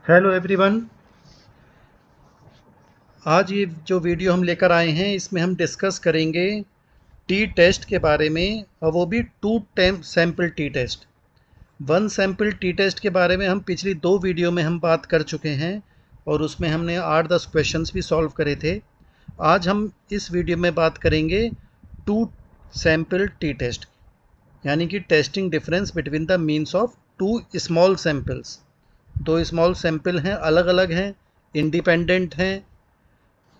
Hello everyone. आज ये जो वीडियो हम लेकर आए हैं इसमें हम डिस्कस करेंगे टी टेस्ट के बारे में, और वो भी two sample T test. One sample T test के बारे में हम पिछली दो वीडियो में हम बात कर चुके हैं और उसमें हमने 8-10 क्वेश्चंस भी सॉल्व करे थे। आज हम इस वीडियो में बात करेंगे टू सैम्पल टी टेस्ट, यानी कि testing difference between the means of two small samples. दो स्मॉल सैम्पल हैं, अलग अलग हैं, इंडिपेंडेंट हैं,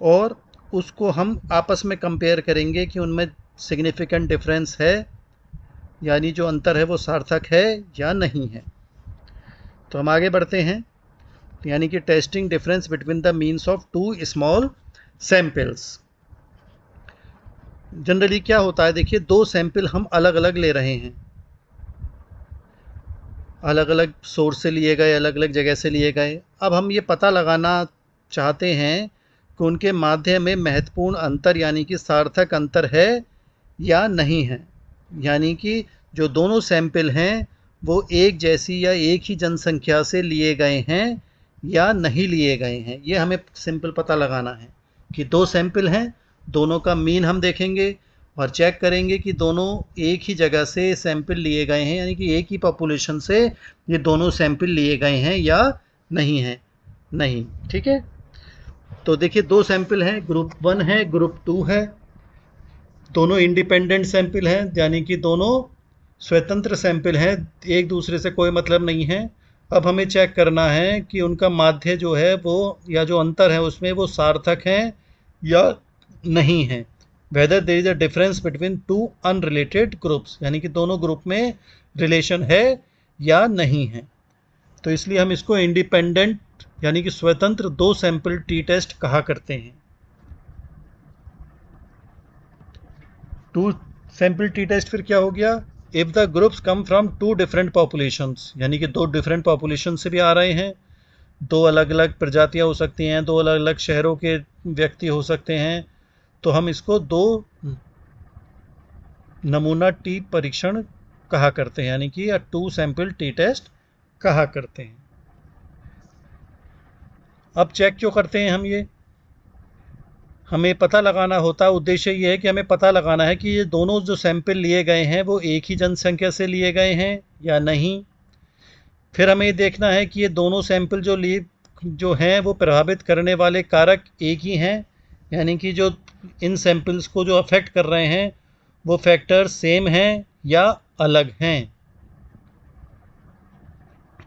और उसको हम आपस में कंपेयर करेंगे कि उनमें सिग्निफिकेंट डिफरेंस है, यानी जो अंतर है वो सार्थक है या नहीं है। तो हम आगे बढ़ते हैं। यानी कि testing difference between the means of two small samples. Generally क्या होता है, देखिए दो सैंपल हम अलग अलग ले रहे हैं, अलग अलग सोर्स से लिए गए, अलग अलग जगह से लिए गए। अब हम ये पता लगाना चाहते हैं कि उनके माध्य में महत्वपूर्ण अंतर यानी कि सार्थक अंतर है या नहीं है, यानी कि जो दोनों सैंपल हैं वो एक जैसी या एक ही जनसंख्या से लिए गए हैं या नहीं लिए गए हैं। ये हमें सिंपल पता लगाना है कि दो सैंपल हैं, दोनों का मीन हम देखेंगे और चेक करेंगे कि दोनों एक ही जगह से सैंपल लिए गए हैं, यानी कि एक ही पॉपुलेशन से ये दोनों सैंपल लिए गए हैं या नहीं हैं। नहीं, ठीक है। तो देखिए दो सैंपल हैं, ग्रुप 1 है, ग्रुप 2 है। दोनों इंडिपेंडेंट सैंपल हैं, यानी कि दोनों स्वतंत्र सैंपल हैं, एक दूसरे से कोई मतलब नहीं है। अब हमें चेक करना है कि उनका माध्य जो है वो, या जो अंतर है उसमें, वो सार्थक हैं या नहीं है। Whether there is a difference between two unrelated groups, यानी कि दोनों ग्रुप में रिलेशन है या नहीं है। तो इसलिए हम इसको इंडिपेंडेंट यानी कि स्वतंत्र दो सैंपल टी टेस्ट कहा करते हैं। टू सैंपल टी टेस्ट फिर क्या हो गया, if the groups come from two different populations, यानी कि दो डिफरेंट पॉपुलेशन से भी आ रहे हैं, दो अलग अलग प्रजातियां हो सकती हैं, दो अलग अलग शहरों के व्यक्ति हो सकते हैं, तो हम इसको दो नमूना टी परीक्षण कहा करते हैं, यानी कि टू सैंपल टी टेस्ट कहा करते हैं। अब चेक क्यों करते हैं हम ये, हमें पता लगाना होता है, उद्देश्य ये है कि हमें पता लगाना है कि ये दोनों जो सैंपल लिए गए हैं वो एक ही जनसंख्या से लिए गए हैं या नहीं। फिर हमें ये देखना है कि ये दोनों सैंपल जो हैं वो प्रभावित करने वाले कारक एक ही हैं, यानी कि जो इन सैंपल्स को जो अफेक्ट कर रहे हैं वो फैक्टर सेम हैं या अलग हैं।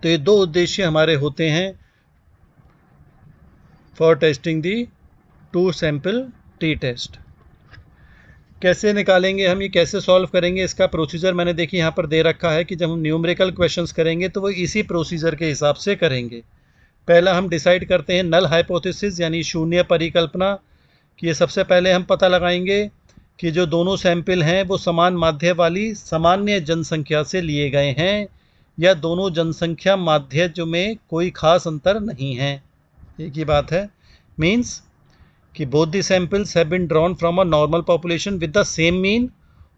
तो ये दो उद्देश्य हमारे होते हैं for testing the two sample T test. कैसे निकालेंगे हम, ये कैसे सॉल्व करेंगे, इसका प्रोसीजर मैंने देखिए यहाँ पर दे रखा है कि जब हम न्यूमेरिकल क्वेश्चंस करेंगे तो वो इसी प्रोसीजर के हिसाब से करेंगे। पहला हम डिसाइड करते हैं नल हाइपोथेसिस, यानी शून्य परिकल्पना, कि ये सबसे पहले हम पता लगाएंगे कि जो दोनों सैंपल हैं वो समान माध्य वाली सामान्य जनसंख्या से लिए गए हैं या दोनों जनसंख्या माध्य जो में कोई खास अंतर नहीं है। एक ही बात है, मीन्स कि both the samples have been drawn from a normal population with the same mean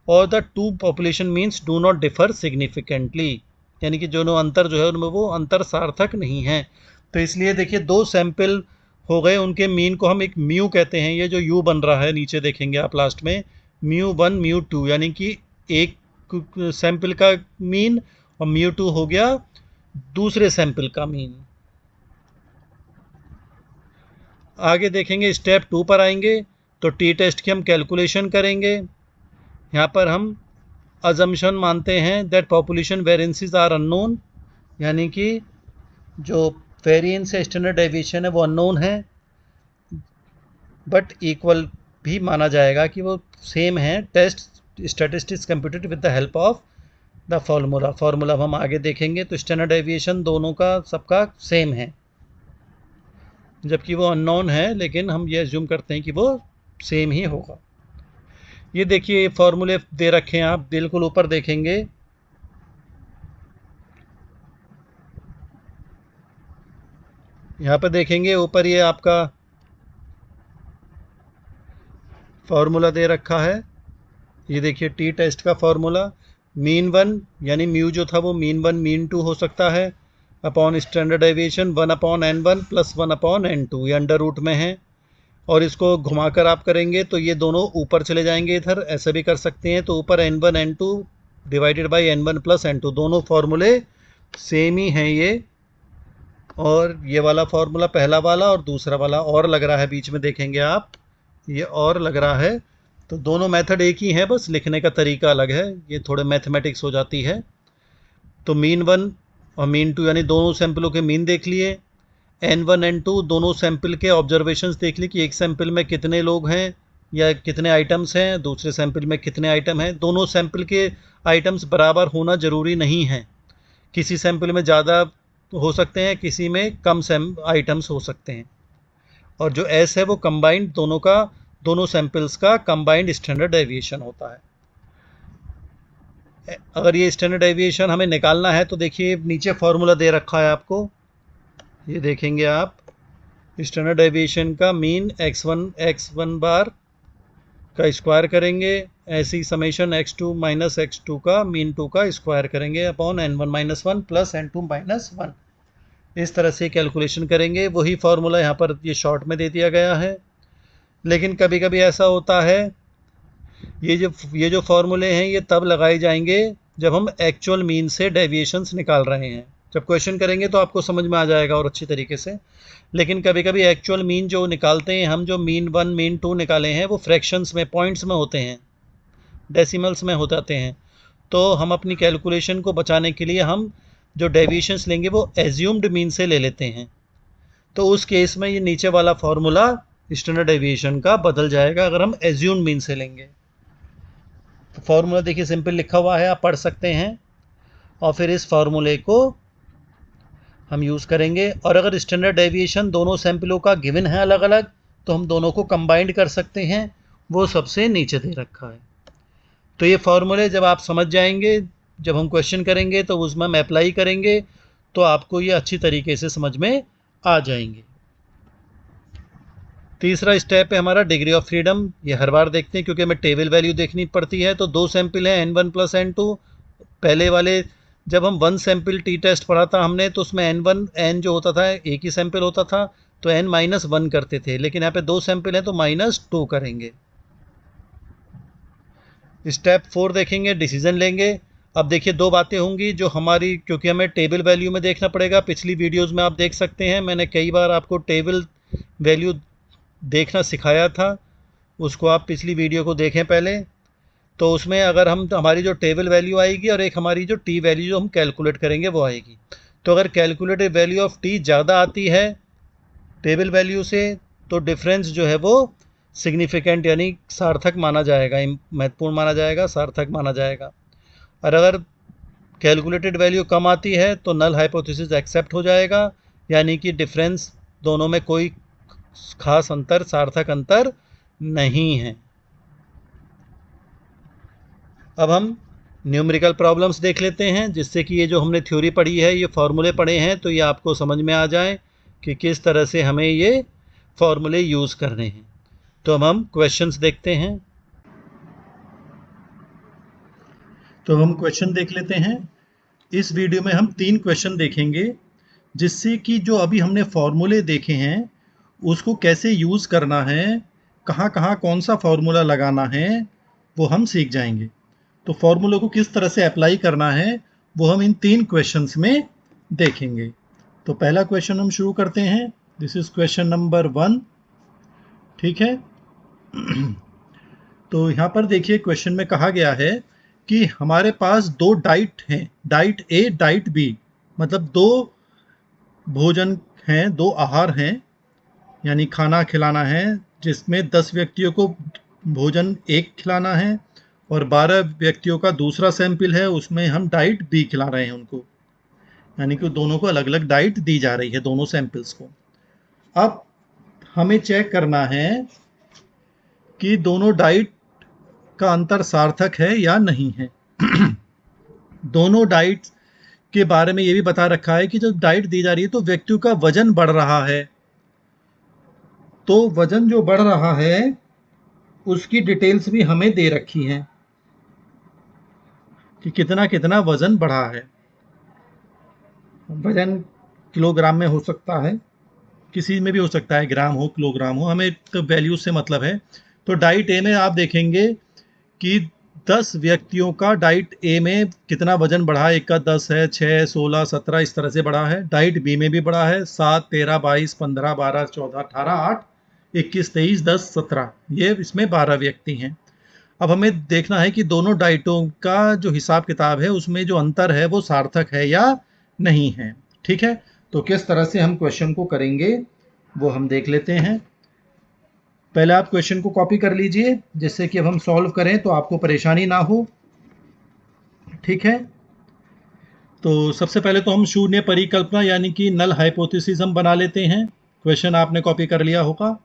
or the two population means do not differ significantly, यानी कि दोनों अंतर जो है उनमें वो अंतर सार्थक नहीं है। तो इसलिए देखिए दो सैंपल हो गए, उनके मीन को हम एक म्यू कहते हैं, ये जो यू बन रहा है नीचे देखेंगे आप लास्ट में, μ1 μ2, यानी कि एक सैंपल का मीन और μ2 हो गया दूसरे सैंपल का मीन। आगे देखेंगे, स्टेप 2 पर आएंगे तो टी टेस्ट की हम कैलकुलेशन करेंगे। यहाँ पर हम अजम्पशन मानते हैं that population variances are unknown, यानी कि जो वेरिएंस है, स्टैंडर्ड डेविएशन है, वो अननोन है, बट इक्वल भी माना जाएगा कि वो सेम है। Test statistics computed with the help of the formula हम आगे देखेंगे। तो स्टैंडर्ड डेविएशन दोनों का सबका सेम है, जबकि वो अननोन है, लेकिन हम ये एज्यूम करते हैं कि वो सेम ही होगा। ये देखिए ये फॉर्मूले दे रखे हैं, आप बिल्कुल ऊपर देखेंगे, यहाँ पर देखेंगे ऊपर ये आपका फॉर्मूला दे रखा है। ये देखिए टी टेस्ट का फॉर्मूला, मीन 1 यानी म्यू जो था वो मीन 1 मीन 2 हो सकता है। Upon standard deviation 1/n1 plus 1/n2, ये अंडर रूट में है। और इसको घुमाकर आप करेंगे तो ये दोनों ऊपर चले जाएंगे, इधर ऐसे भी कर सकते हैं। तो ऊपर n1 n2 divided by n1 plus n2, दोनों फार्मूले सेम ही हैं ये। और ये वाला फार्मूला पहला वाला और दूसरा वाला और लग रहा है बीच में, देखेंगे आप, ये और लग रहा है। तो दोनों मेथड एक ही है, बस लिखने का तरीका अलग है, ये थोड़े मैथमेटिक्स हो जाती है। तो मीन 1 और मीन 2 यानी दोनों सैंपलों के मीन देख लिए। n1 n2 दोनों सैंपल के ऑब्जर्वेशंस देख लिए कि एक सैंपल में कितने लोग हैं या कितने आइटम्स हैं, दूसरे सैंपल में कितने आइटम हैं। दोनों सैंपल के आइटम्स बराबर होना ज़रूरी नहीं है, किसी सैंपल में ज़्यादा हो सकते हैं, किसी में कम आइटम्स हो सकते हैं। और जो एस है वो कंबाइंड दोनों सैंपल्स का कंबाइंड स्टैंडर्ड डेविएशन होता है। अगर ये स्टैंडर्ड डेविएशन हमें निकालना है तो देखिए नीचे फॉर्मूला दे रखा है आपको, ये देखेंगे आप। स्टैंडर्ड डेविएशन का मीन x1 बार का स्क्वायर करेंगे, ऐसी समेशन x2 माइनस x2 का मीन 2 का स्क्वायर करेंगे upon n1 minus 1 plus n2 minus 1। इस तरह से कैलकुलेशन करेंगे। वही फार्मूला यहाँ पर ये शॉर्ट में दे दिया गया है। लेकिन कभी कभी ऐसा होता है, ये जो फार्मूले हैं ये तब लगाए जाएंगे जब हम एक्चुअल मीन से डेविएशंस निकाल रहे हैं। जब क्वेश्चन करेंगे तो आपको समझ में आ जाएगा और अच्छी तरीके से। लेकिन कभी कभी एक्चुअल मीन जो निकालते हैं हम, जो मीन 1 मीन 2 निकाले हैं वो फ्रैक्शंस में, पॉइंट्स में होते हैं, डेसिमल्स में हो जाते हैं। तो हम अपनी कैलकुलेशन को बचाने के लिए हम जो डेविएशंस लेंगे वो एज्यूम्ड मीन से ले लेते हैं। तो उस केस में ये नीचे वाला फार्मूला स्टैंडर्ड डेविएशन का बदल जाएगा अगर हम एज्यूम्ड मीन से लेंगे। तो फार्मूला देखिए सिंपल लिखा हुआ है, आप पढ़ सकते हैं। और फिर इस फार्मूले को हम यूज़ करेंगे। और अगर स्टैंडर्ड डेविएशन दोनों सैंपलों का गिवन है अलग अलग, तो हम दोनों को कंबाइंड कर सकते हैं, वो सबसे नीचे दे रखा है। तो ये फार्मूले जब आप समझ जाएंगे, जब हम क्वेश्चन करेंगे तो उसमें हम अप्लाई करेंगे तो आपको ये अच्छी तरीके से समझ में आ जाएंगे। तीसरा स्टेप है हमारा डिग्री ऑफ फ्रीडम। ये हर बार देखते हैं क्योंकि हमें टेबल वैल्यू देखनी पड़ती है। तो दो सैंपल हैं n1 प्लस n2। पहले वाले जब हम 1 सैंपल टी टेस्ट पढ़ा था हमने, तो उसमें n जो होता था एक ही सैंपल होता था, तो n-1 करते थे। लेकिन यहाँ पे 2 सैंपल हैं तो -2 करेंगे। स्टेप 4 देखेंगे, डिसीजन लेंगे। अब देखिए दो बातें होंगी जो हमारी, क्योंकि हमें टेबल वैल्यू में देखना पड़ेगा। पिछली वीडियोज़ में आप देख सकते हैं, मैंने कई बार आपको टेबल वैल्यू देखना सिखाया था, उसको आप पिछली वीडियो को देखें पहले। तो उसमें अगर हम, हमारी जो टेबल वैल्यू आएगी और एक हमारी जो टी वैल्यू जो हम कैलकुलेट करेंगे वो आएगी। तो अगर कैलकुलेटेड वैल्यू ऑफ टी ज़्यादा आती है टेबल वैल्यू से, तो डिफरेंस जो है वो सिग्निफिकेंट यानी सार्थक माना जाएगा, महत्वपूर्ण माना जाएगा, सार्थक माना जाएगा। और अगर कैलकुलेटेड वैल्यू कम आती है तो नल हाइपोथेसिस एक्सेप्ट हो जाएगा, यानी कि डिफरेंस दोनों में कोई खास अंतर, सार्थक अंतर नहीं है। अब हम न्यूमेरिकल प्रॉब्लम्स देख लेते हैं, जिससे कि ये जो हमने थ्योरी पढ़ी है, ये फार्मूले पढ़े हैं, तो ये आपको समझ में आ जाए कि किस तरह से हमें ये फार्मूले यूज़ करने हैं। तो अब हम क्वेश्चंस देखते हैं। तो हम क्वेश्चन देख लेते हैं। इस वीडियो में हम 3 क्वेश्चन देखेंगे, जिससे कि जो अभी हमने फार्मूले देखे हैं उसको कैसे यूज़ करना है, कहाँ कहाँ कौन सा फार्मूला लगाना है, वो हम सीख जाएंगे। तो फार्मूले को किस तरह से अप्लाई करना है वो हम इन 3 क्वेश्चंस में देखेंगे। तो पहला क्वेश्चन हम शुरू करते हैं। This is question number 1। ठीक है। तो यहाँ पर देखिए क्वेश्चन में कहा गया है कि हमारे पास 2 डाइट हैं, डाइट ए डाइट बी, मतलब 2 भोजन हैं, 2 आहार हैं, यानी खाना खिलाना है, जिसमें 10 व्यक्तियों को भोजन एक खिलाना है और 12 व्यक्तियों का दूसरा सैंपल है, उसमें हम डाइट बी खिला रहे हैं उनको, यानी कि दोनों को अलग अलग डाइट दी जा रही है, दोनों सैंपल्स को। अब हमें चेक करना है कि दोनों डाइट का अंतर सार्थक है या नहीं है। दोनों डाइट के बारे में ये भी बता रखा है कि जब डाइट दी जा रही है तो व्यक्तियों का वजन बढ़ रहा है, तो वजन जो बढ़ रहा है उसकी डिटेल्स भी हमें दे रखी हैं कि कितना कितना वजन बढ़ा है। वजन किलोग्राम में हो सकता है, किसी में भी हो सकता है, ग्राम हो किलोग्राम हो, हमें तो वैल्यूज से मतलब है। तो डाइट ए में आप देखेंगे कि 10 व्यक्तियों का डाइट ए में कितना वजन बढ़ा है। एक का 10 है, 6, 16, 17 इस तरह से बढ़ा है। डाइट बी में भी बढ़ा है 7, 13, 22, 15, 12, 14, 18, 8, 21, 23, 10, 17, ये इसमें 12 व्यक्ति हैं। अब हमें देखना है कि दोनों डाइटों का जो हिसाब किताब है उसमें जो अंतर है वो सार्थक है या नहीं है। ठीक है, तो किस तरह से हम क्वेश्चन को करेंगे वो हम देख लेते हैं। पहले आप क्वेश्चन को कॉपी कर लीजिए जिससे कि अब हम सॉल्व करें तो आपको परेशानी ना हो। ठीक है, तो सबसे पहले तो हम शून्य परिकल्पना यानी कि नल हाइपोथेसिस हम बना लेते हैं। क्वेश्चन आपने कॉपी कर लिया होगा।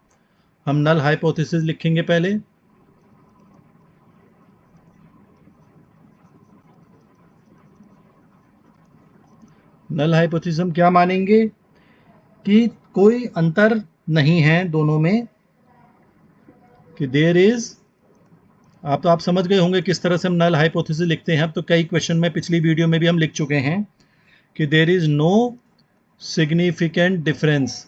हम नल हाइपोथेसिस लिखेंगे पहले। नल हाइपोथेसिस हम क्या मानेंगे कि कोई अंतर नहीं है दोनों में, कि देयर इज, आप समझ गए होंगे किस तरह से हम नल हाइपोथेसिस लिखते हैं। अब तो कई क्वेश्चन में पिछली वीडियो में भी हम लिख चुके हैं कि there is no significant difference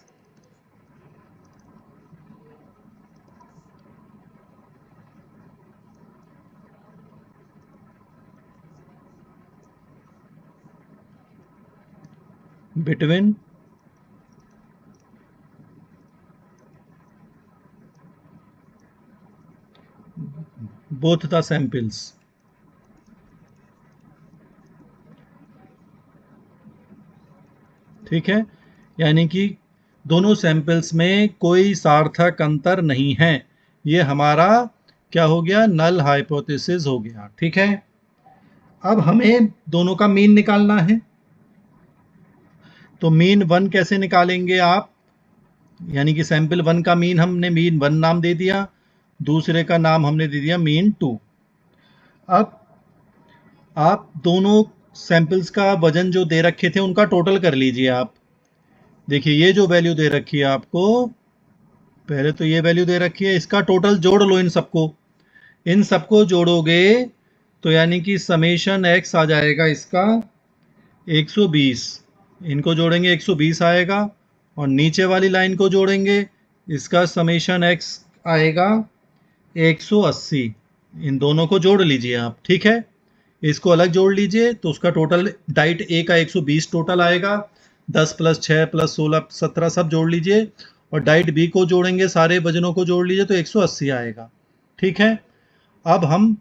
between both the samples. ठीक है, यानी कि दोनों सैंपल्स में कोई सार्थक अंतर नहीं है। ये हमारा क्या हो गया, नल हाइपोथेसिस हो गया। ठीक है, अब हमें दोनों का मीन निकालना है। तो मीन वन कैसे निकालेंगे आप, यानी कि सैंपल वन का मीन हमने मीन वन नाम दे दिया, दूसरे का नाम हमने दे दिया मीन टू। अब आप दोनों सैंपल्स का वजन जो दे रखे थे उनका टोटल कर लीजिए। आप देखिए ये जो वैल्यू दे रखी है आपको, पहले तो ये वैल्यू दे रखी है, इसका टोटल जोड़ लो। इन सबको जोड़ोगे तो यानी कि समेशन एक्स आ जाएगा इसका 120, इनको जोड़ेंगे 120 आएगा, और नीचे वाली लाइन को जोड़ेंगे इसका समेशन एक्स आएगा 180। इन दोनों को जोड़ लीजिए आप। ठीक है, इसको अलग जोड़ लीजिए तो उसका टोटल डाइट ए का 120 टोटल आएगा। 10 प्लस 6 प्लस 16 17 सब जोड़ लीजिए, और डाइट बी को जोड़ेंगे, सारे वजनों को जोड़ लीजिए तो 180 आएगा। ठीक है, अब हम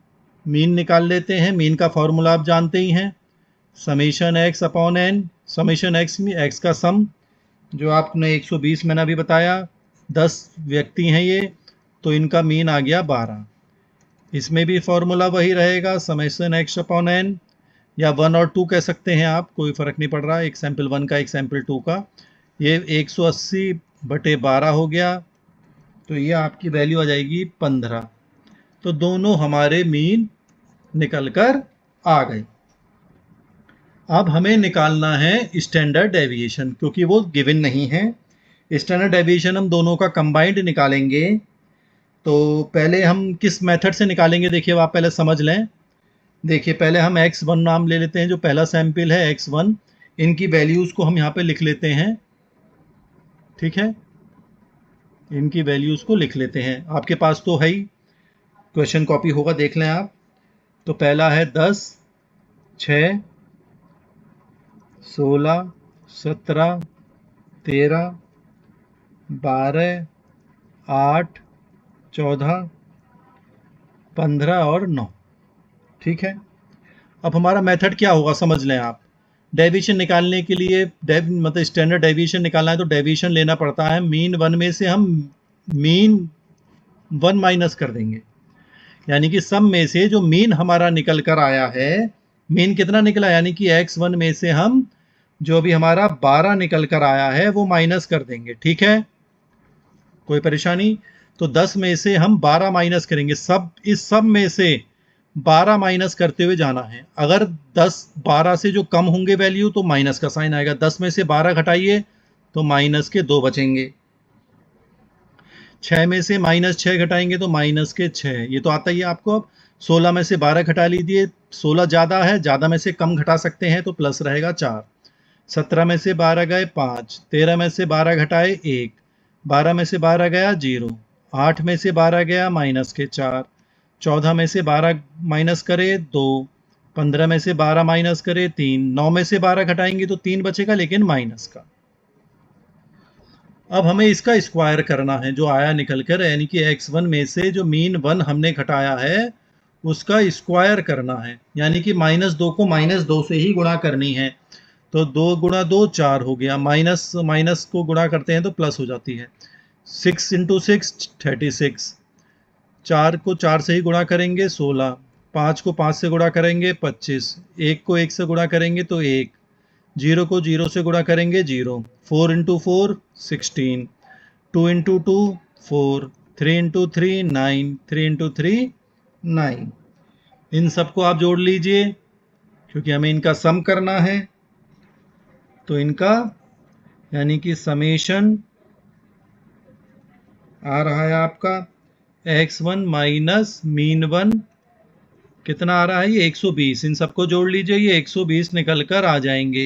मीन निकाल लेते हैं। मीन का फॉर्मूला आप जानते ही हैं, summation X upon N. Summation X में एक्स का सम, जो आपने 120 मैंने अभी बताया, 10 व्यक्ति हैं ये, तो इनका मीन आ गया 12। इसमें भी फॉर्मूला वही रहेगा, समेशन एक्स अपॉन एन, या 1 और 2 कह सकते हैं आप, कोई फ़र्क नहीं पड़ रहा, एक सैंपल 1 का एक सैंपल 2 का। ये 180/12 हो गया, तो ये आपकी वैल्यू आ जाएगी 15। तो दोनों हमारे मीन निकल कर आ गए। अब हमें निकालना है स्टैंडर्ड डेविएशन, क्योंकि वो गिवन नहीं है। स्टैंडर्ड डेविएशन हम दोनों का कंबाइंड निकालेंगे। तो पहले हम किस मेथड से निकालेंगे, देखिए आप पहले समझ लें। देखिए पहले हम x1 नाम ले लेते हैं, जो पहला सैंपल है x1, इनकी वैल्यूज़ को हम यहाँ पे लिख लेते हैं। ठीक है, इनकी वैल्यूज़ को लिख लेते हैं, आपके पास तो है ही, क्वेश्चन कॉपी होगा, देख लें आप। तो पहला है 10, 6, 16, 17, 13, 12, 8, 14, 15 और 9। ठीक है, अब हमारा मेथड क्या होगा समझ लें आप। डेविएशन निकालने के लिए मतलब स्टैंडर्ड डेविएशन निकालना है तो डेविएशन लेना पड़ता है। मीन वन में से हम मीन वन माइनस कर देंगे, यानी कि सम में से जो मीन हमारा निकल कर आया है, मीन कितना निकला, यानी कि x1 में से हम जो भी हमारा 12 निकल कर आया है वो माइनस कर देंगे। ठीक है, कोई परेशानी। तो 10 में से हम 12 माइनस करेंगे, इस सब में से 12 माइनस करते हुए जाना है। अगर 10 12 से जो कम होंगे वैल्यू तो माइनस का साइन आएगा। 10 में से 12 घटाइए तो माइनस के 2 बचेंगे। 6 में से -6 घटाएंगे तो माइनस के 6, ये तो आता ही है आपको। अब 16 में से 12 घटा लीजिए, 16 ज़्यादा है, ज़्यादा में से कम घटा सकते हैं तो प्लस रहेगा 4। 17 में से 12 गए 5, 13 में से 12 घटाए 1, 12 में से 12 गया 0, 8 में से 12 गया माइनस के 4, 14 में से 12 माइनस करे 2, 15 में से 12 माइनस करे 3, 9 में से 12 घटाएंगे तो 3 बचेगा लेकिन माइनस का। अब हमें इसका स्क्वायर करना है जो आया निकल कर, यानी कि x1 में से जो मीन 1 हमने घटाया है उसका स्क्वायर करना है, यानी कि -2 को -2 से ही गुणा करनी है। तो 2 गुणा 2 4 हो गया, माइनस माइनस को गुणा करते हैं तो प्लस हो जाती है। 6 इंटू 6 36, 4 को 4 से ही गुणा करेंगे 16, 5 को 5 से गुणा करेंगे 25, 1 को 1 से गुणा करेंगे तो 1, 0 को 0 से गुणा करेंगे 0, 4 इंटू 4 16, 2 इंटू 2 4, 3 इंटू 3 9, 3 इंटू 3 9। इन सबको आप जोड़ लीजिए क्योंकि हमें इनका सम करना है। तो इनका यानी कि समेशन आ रहा है आपका x1 माइनस मीन 1 कितना आ रहा है, ये 120। इन सबको जोड़ लीजिए, ये 120 निकल कर आ जाएंगे।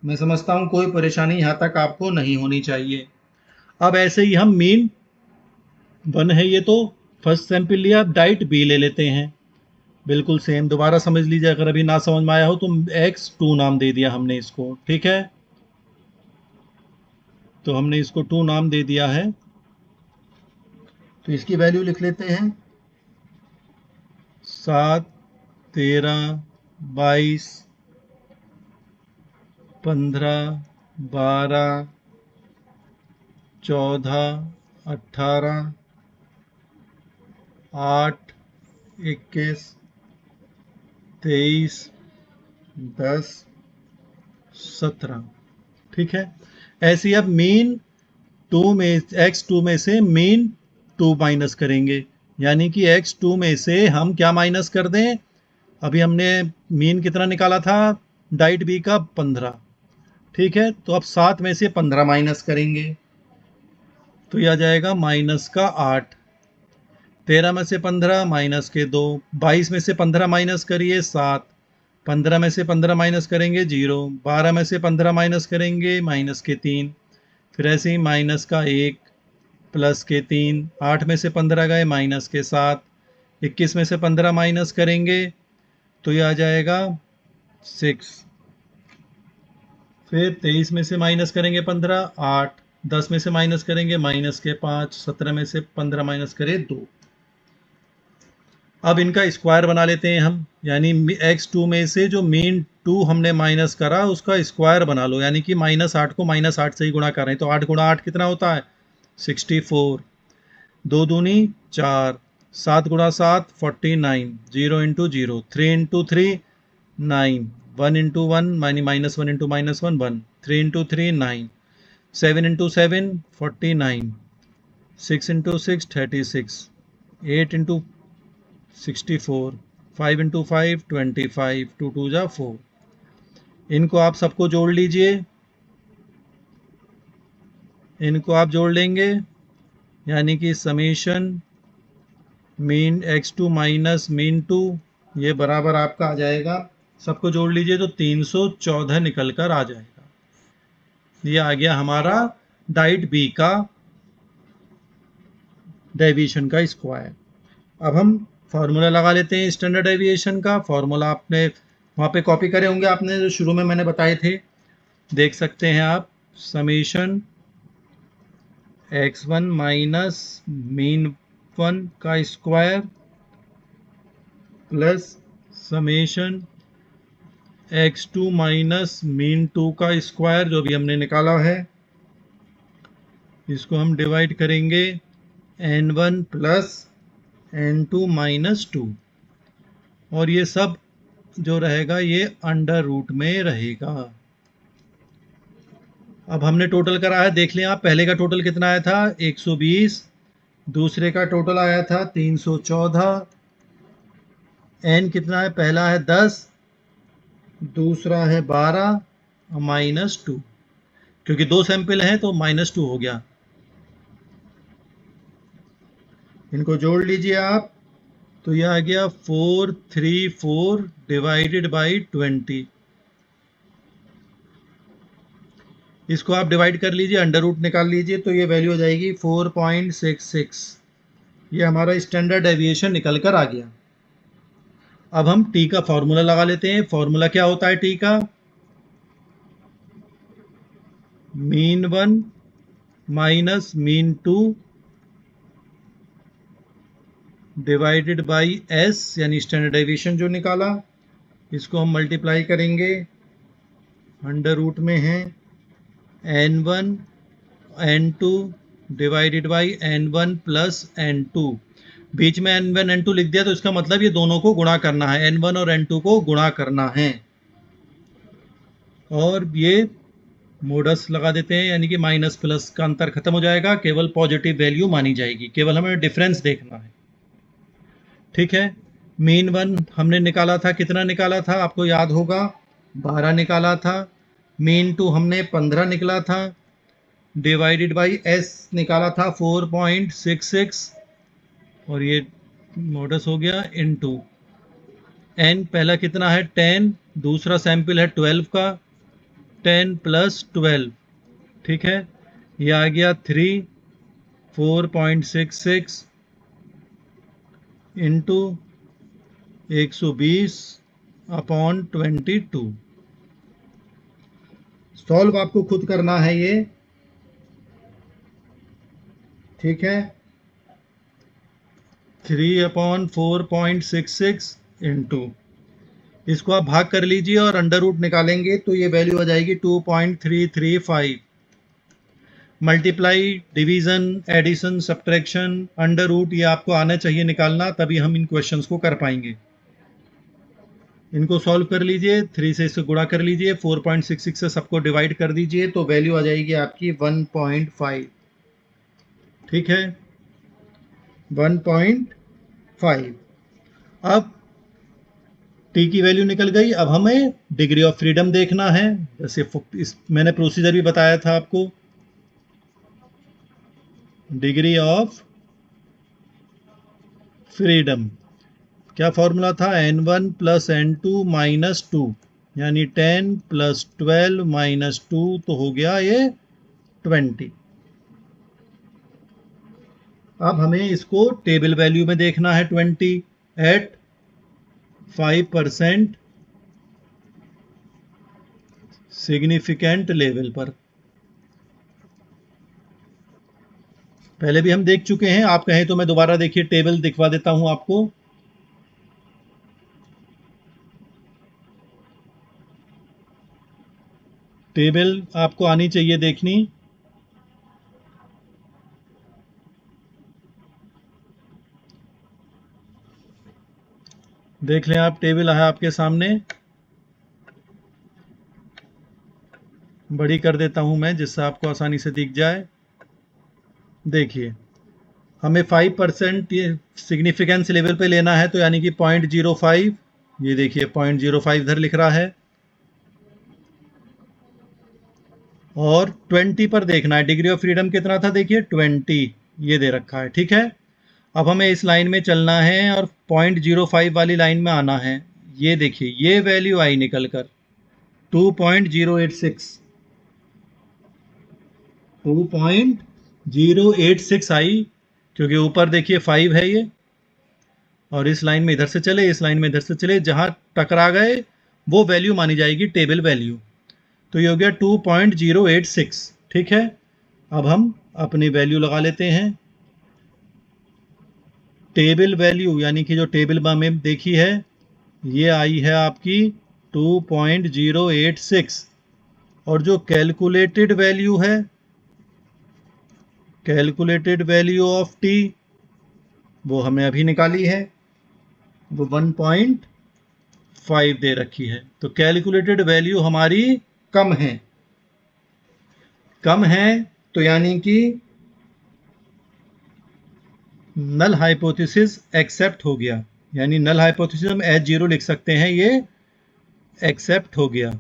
मैं समझता हूं कोई परेशानी यहां तक आपको नहीं होनी चाहिए। अब ऐसे ही हम मीन 1 है ये, तो फर्स्ट सैंपल लिया, अब डाइट बी ले लेते हैं। बिल्कुल सेम, दोबारा समझ लीजिए अगर अभी ना समझ में आया हो तो x2 नाम दे दिया हमने इसको, ठीक है। तो हमने इसको 2 नाम दे दिया है, तो इसकी वैल्यू लिख लेते हैं 7 13 22 15 12 14 18 8 21 23 10 17, ठीक है। ऐसे ही अब मीन 2 में x2 में से मीन 2 माइनस करेंगे, यानी कि x2 में से हम क्या माइनस कर दें, अभी हमने मीन कितना निकाला था डाइट बी का 15, ठीक है। तो अब 7 में से 15 माइनस करेंगे तो यह आ जाएगा माइनस का 8, 13 में से 15 माइनस के 2, 22 में से 15 माइनस करिए 7, 15 में से 15 माइनस करेंगे 0, 12 में से 15 माइनस करेंगे माइनस के 3, फिर ऐसे ही माइनस का 1 प्लस के 3, 8 में से 15 गए माइनस के 7, 21 में से 15 माइनस करेंगे तो यह आ जाएगा 6, फिर 23 में से माइनस करेंगे 15 8, 10 में से माइनस करेंगे माइनस के 5, 17 में से 15 माइनस करें 2। अब इनका स्क्वायर बना लेते हैं हम, यानी x2 में से जो मीन 2 हमने माइनस करा उसका स्क्वायर बना लो, यानी कि -8 को -8 से ही गुणा कर रहे हैं। तो 8 गुणा 8 कितना होता है 64, 2 दूनी 4, 7 गुणा 7 49, 0 into 0, 3 into 3 9, 1 into 1 -1 into -1 1, 3 into 3 9, 7 into 7 49, 6 into 6 36, 8 into 64, 5 into 5 25, 2 2 जा 4। इनको आप सबको जोड़ लीजिए, इनको आप जोड़ लेंगे, यानी कि summation mean x2 minus mean 2 ये बराबर आपका आ जाएगा, सबको जोड़ लीजिए तो 314 निकल कर आ जाएगा। ये आ गया हमारा डाइट बी का डेविएशन का स्क्वायर। अब हम फार्मूला लगा लेते हैं स्टैंडर्ड डेविएशन का। फार्मूला आपने वहाँ पे कॉपी करे होंगे, आपने जो शुरू में मैंने बताए थे, देख सकते हैं आप। समेशन x1 माइनस मीन 1 का square plus summation x2 minus mean 2 का स्क्वायर जो भी हमने निकाला है, इसको हम डिवाइड करेंगे n1 प्लस n2 माइनस 2, और ये सब जो रहेगा ये अंडर रूट में रहेगा। अब हमने टोटल करा है, देख लें आप, पहले का टोटल कितना आया था 120, दूसरे का टोटल आया था 314, n कितना है, पहला है 10, दूसरा है 12 -2, क्योंकि 2 सैंपल हैं तो -2 हो गया। इनको जोड़ लीजिए आप तो यह आ गया 434 डिवाइडेड बाई 20, इसको आप डिवाइड कर लीजिए, अंडर रूट निकाल लीजिए, तो ये वैल्यू हो जाएगी 4.66। ये हमारा स्टैंडर्ड डेविएशन निकल कर आ गया। अब हम टी का फॉर्मूला लगा लेते हैं। फॉर्मूला क्या होता है टी का? Mean 1 minus mean 2 divided by S, यानी स्टैंडर्ड डेविएशन जो निकाला, इसको हम मल्टीप्लाई करेंगे, अंडर रूट में है n1 n2 divided by n1 plus n2। बीच में n1 n2 लिख दिया तो इसका मतलब ये दोनों को गुणा करना है, n1 और n2 को गुणा करना है। और ये मोडस लगा देते हैं, यानी कि माइनस प्लस का अंतर खत्म हो जाएगा, केवल पॉजिटिव वैल्यू मानी जाएगी, केवल हमें डिफरेंस देखना है। ठीक है, मीन 1 हमने निकाला था, कितना निकाला था आपको याद होगा? 12 निकाला था। मीन 2 हमने 15 निकला था, डिवाइडेड बाई एस निकाला था 4.66, और ये मॉडस हो गया इनटू एन। पहला कितना है 10, दूसरा सैंपल है 12 का, 10 प्लस 12, ठीक है, ये आ गया 3, 4.66 इंटू 120 अपॉन 22। सॉल्व आपको खुद करना है ये, ठीक है। 3 अपॉन 4.66 इंटू, इसको आप भाग कर लीजिए और अंडर रूट निकालेंगे तो ये वैल्यू आ जाएगी 2.335। Multiply, division, addition, subtraction, under root, ये आपको आना चाहिए निकालना, तभी हम इन क्वेश्चंस को कर पाएंगे। इनको सॉल्व कर लीजिए, 3 से इसको गुणा कर लीजिए, 4.66 से सबको डिवाइड कर दीजिए, तो वैल्यू आ जाएगी आपकी 1.5। ठीक है, 1.5। अब टी की वैल्यू निकल गई। अब हमें डिग्री ऑफ फ्रीडम देखना है, जैसे मैंने प्रोसीजर भी बताया था आपको। डिग्री ऑफ फ्रीडम क्या फॉर्मूला था? n1 प्लस n2 माइनस 2, यानी 10 प्लस 12 माइनस 2, तो हो गया ये 20। अब हमें इसको टेबल वैल्यू में देखना है। 20 एट 5% सिग्निफिकेंट लेवल पर। पहले भी हम देख चुके हैं, आप कहें तो मैं दोबारा देखिए टेबल दिखवा देता हूं आपको। टेबल आपको आनी चाहिए देखनी। देख लें आप, टेबल है आपके सामने। बड़ी कर देता हूं मैं, जिससे आपको आसानी से दिख जाए। देखिए, हमें 5% सिग्निफिकेंस लेवल पे लेना है, तो यानी कि 0.05। ये देखिए 0.05 इधर लिख रहा है, और 20 पर देखना है। डिग्री ऑफ फ्रीडम कितना था? देखिए 20, ये दे रखा है। ठीक है, अब हमें इस लाइन में चलना है और 0.05 वाली लाइन में आना है। ये देखिए, ये वैल्यू आई निकल कर 2.086, 2.086 आई, क्योंकि ऊपर देखिए 5 है ये, और इस लाइन में इधर से चले, इस लाइन में इधर से चले, जहां टकरा गए वो वैल्यू मानी जाएगी टेबल वैल्यू। तो ये हो गया 2.086। ठीक है, अब हम अपनी वैल्यू लगा लेते हैं। टेबल वैल्यू, यानी कि जो टेबल में हमें देखी है, ये आई है आपकी 2.086, और जो कैलकुलेटेड वैल्यू है, कैलकुलेटेड वैल्यू ऑफ टी, वो हमें अभी निकाली है, वो 1.5 दे रखी है। तो कैलकुलेटेड वैल्यू हमारी कम है। कम है तो यानी कि नल हाइपोथेसिस एक्सेप्ट हो गया, यानी नल हाइपोथेसिस हम H0 लिख सकते हैं, ये एक्सेप्ट हो गया।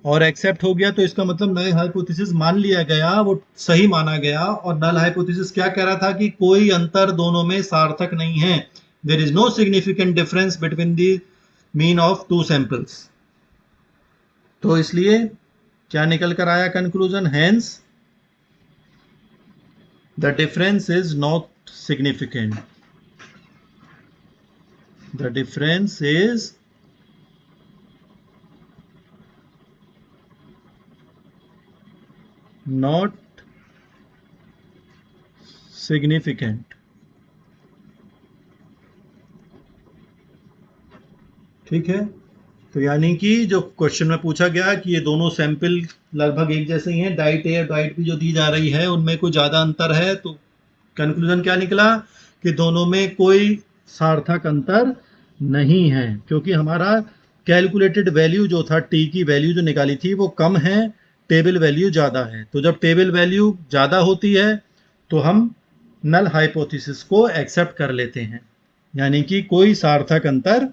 और एक्सेप्ट हो गया तो इसका मतलब नल हाइपोथेसिस मान लिया गया, वो सही माना गया। और नल हाइपोथेसिस क्या कह रहा था? कि कोई अंतर दोनों में सार्थक नहीं है, there is no significant difference between the mean of two samples. तो इसलिए क्या निकल कर आया conclusion? Hence the difference is not significant. The difference is not significant. ठीक है, तो यानी कि जो क्वेश्चन में पूछा गया कि ये दोनों सैंपल लगभग एक जैसे ही हैं, डाइट ए और डाइट बी जो दी जा रही है उनमें कोई ज़्यादा अंतर है, तो कंक्लूजन क्या निकला कि दोनों में कोई सार्थक अंतर नहीं है, क्योंकि हमारा कैलकुलेटेड वैल्यू जो था, टी की वैल्यू जो निकाली थी वो कम है, टेबल वैल्यू ज़्यादा है। तो जब टेबल वैल्यू ज़्यादा होती है तो हम नल हाइपोथेसिस को एक्सेप्ट कर लेते हैं, यानी कि कोई सार्थक अंतर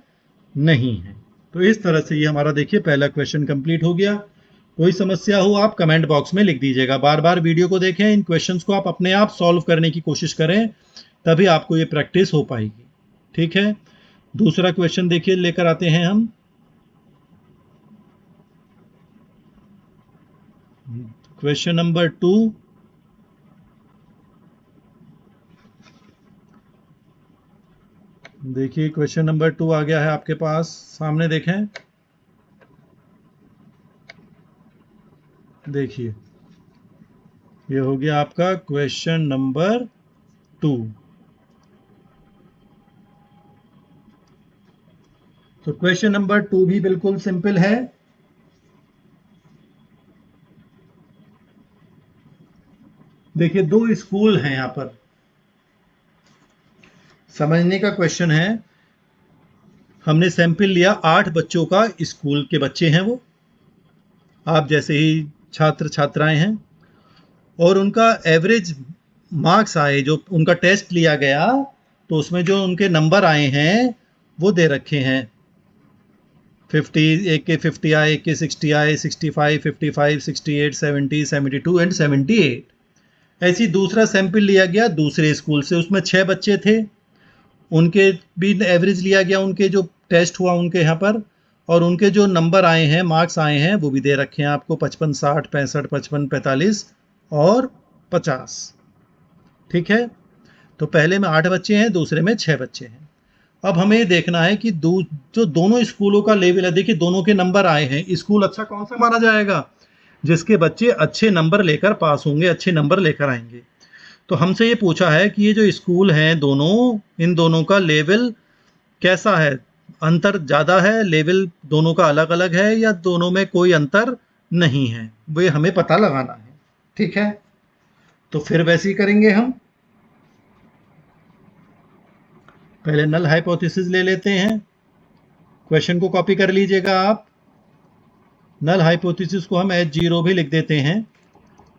नहीं है। तो इस तरह से ये हमारा देखिए पहला क्वेश्चन कंप्लीट हो गया। कोई समस्या हो आप कमेंट बॉक्स में लिख दीजिएगा। बार बार वीडियो को देखें, इन क्वेश्चंस को आप अपने आप सॉल्व करने की कोशिश करें, तभी आपको ये प्रैक्टिस हो पाएगी। ठीक है, दूसरा क्वेश्चन देखिए लेकर आते हैं हम। क्वेश्चन नंबर 2, देखिए क्वेश्चन नंबर 2 आ गया है आपके पास, सामने देखें। देखिए ये हो गया आपका क्वेश्चन नंबर 2। तो क्वेश्चन नंबर 2 भी बिल्कुल सिंपल है। देखिए दो स्कूल हैं यहां पर, समझने का क्वेश्चन है। हमने सैंपल लिया 8 बच्चों का, स्कूल के बच्चे हैं वो, आप जैसे ही छात्र छात्राएं हैं, और उनका एवरेज मार्क्स आए, जो उनका टेस्ट लिया गया तो उसमें जो उनके नंबर आए हैं वो दे रखे हैं। 50, एक के 50 आए, एक के 60 आए, 65, 55, 68, 70, 72 एंड 78। ऐसी दूसरा सैंपल लिया गया दूसरे स्कूल से, उसमें 6 बच्चे थे, उनके भी एवरेज लिया गया, उनके जो टेस्ट हुआ उनके यहाँ पर, और उनके जो नंबर आए हैं, मार्क्स आए हैं, वो भी दे रखे हैं आपको 55, 60, 65, 55, 45 और 50। ठीक है, तो पहले में 8 बच्चे हैं, दूसरे में 6 बच्चे हैं। अब हमें ये देखना है कि जो दोनों स्कूलों का लेवल है, देखिए दोनों के नंबर आए हैं, स्कूल अच्छा कौन सा माना जाएगा? जिसके बच्चे अच्छे नंबर लेकर पास होंगे, अच्छे नंबर लेकर आएंगे। तो हमसे ये पूछा है कि ये जो स्कूल हैं दोनों, इन दोनों का लेवल कैसा है, अंतर ज़्यादा है, लेवल दोनों का अलग अलग है, या दोनों में कोई अंतर नहीं है, वो ये हमें पता लगाना है। ठीक है, तो फिर वैसे ही करेंगे हम। पहले नल हाइपोथेसिस ले लेते हैं, क्वेश्चन को कॉपी कर लीजिएगा आप। नल हाइपोथेसिस को हम H0 भी लिख देते हैं।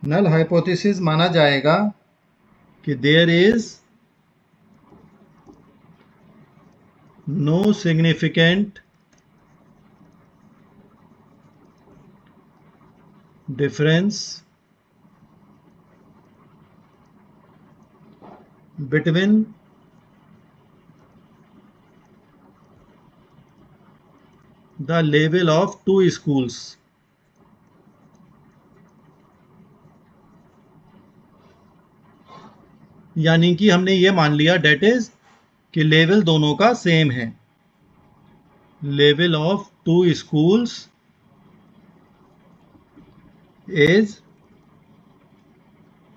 नल हाइपोथेसिस माना जाएगा कि there is no significant difference between the level of two schools। यानी कि हमने ये मान लिया डेट इज कि लेवल दोनों का सेम है, level of two schools is